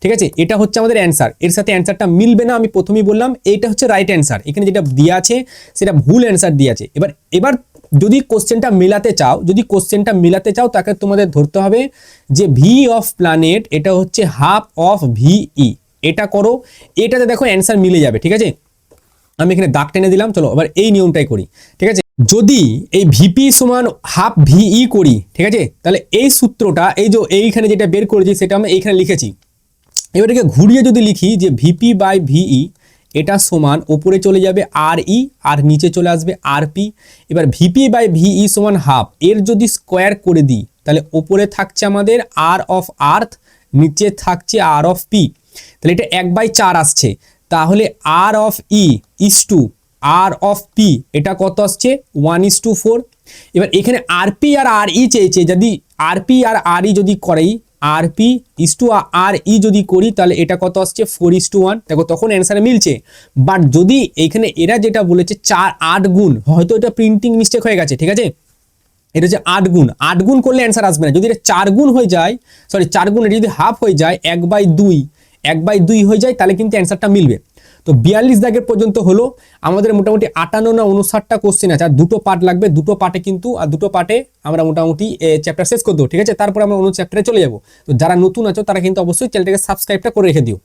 ঠিক আছে। এটা হচ্ছে আমাদের অ্যান্সার। এর সাথে অ্যান্সারটা মিলবে না, আমি প্রথমেই বললাম, এইটা হচ্ছে রাইট অ্যান্সার। এখানে যেটা দেওয়া আছে সেটা ভুল অ্যান্সার দিয়ে আছে। এবার যদি কোশ্চেনটা মেলাতে চাও তাকে তোমাদের ধরতে হবে যে ভি অফ প্ল্যানেট এটা হচ্ছে হাফ অফ ভিই, এটা করো, এটাতে দেখো অ্যান্সার মিলে যাবে, ঠিক আছে। আমি এখানে দাগ টেনে দিলাম, চলো এবার এই নিয়মটাই করি, ঠিক আছে। যদি এই ভিপি সমান হাফ ভিই করি, ঠিক আছে, তাহলে এই সূত্রটা এইখানে যেটা বের করেছি সেটা আমি এইখানে লিখেছি। এবার এটাকে ঘুরিয়ে যদি লিখি যে ভিপি বাই ভিই এটা সমান ওপরে চলে যাবে আর ই আর নিচে চলে আসবে আরপি। এবার ভিপি বাই ভিই সমান হাফ, এর যদি স্কোয়ার করে দিই তাহলে ওপরে থাকছে আমাদের আর অফ আর্থ, নিচে থাকছে আর অফ পি, তাহলে এটা 1/4 আসছে। তাহলে R of E is two R of P এটা কত আসছে 1:4। এবার এখানে আরপি আর আর ই চেয়েছে, যদি আরপি আর আর ই যদি করি, আরপি ইস টু আর ই যদি করি তাহলে এটা কত আসছে 4:1। দেখো তখন অ্যান্সারে মিলছে। বাট যদি এইখানে এরা যেটা বলেছে 8 গুণ, হয়তো এটা প্রিন্টিং মিস্টেক হয়ে গেছে, ঠিক আছে। এটা হচ্ছে 8 গুণ করলে অ্যান্সার আসবে না। যদি এটা 4 গুণ হয়ে যায়, 4 গুণ, এটা যদি হাফ হয়ে যায় 1/2 হয়ে যায়, তাহলে কিন্তু অ্যান্সারটা মিলবে। তো 42 দাগের পর্যন্ত হলো আমাদের। মোটামুটি 58 না 59টা কোশ্চেন আছে, আর দুটো পার্ট লাগবে, দুটো পার্টে আমরা মোটামুটি চ্যাপ্টার শেষ করে দেবো, ঠিক আছে। তারপর আমরা অন্য চ্যাপ্টারে চলে যাবো। তো যারা নতুন আছো তারা কিন্তু অবশ্যই চ্যানেলটাকে সাবস্ক্রাইবটা করে রেখে দিও।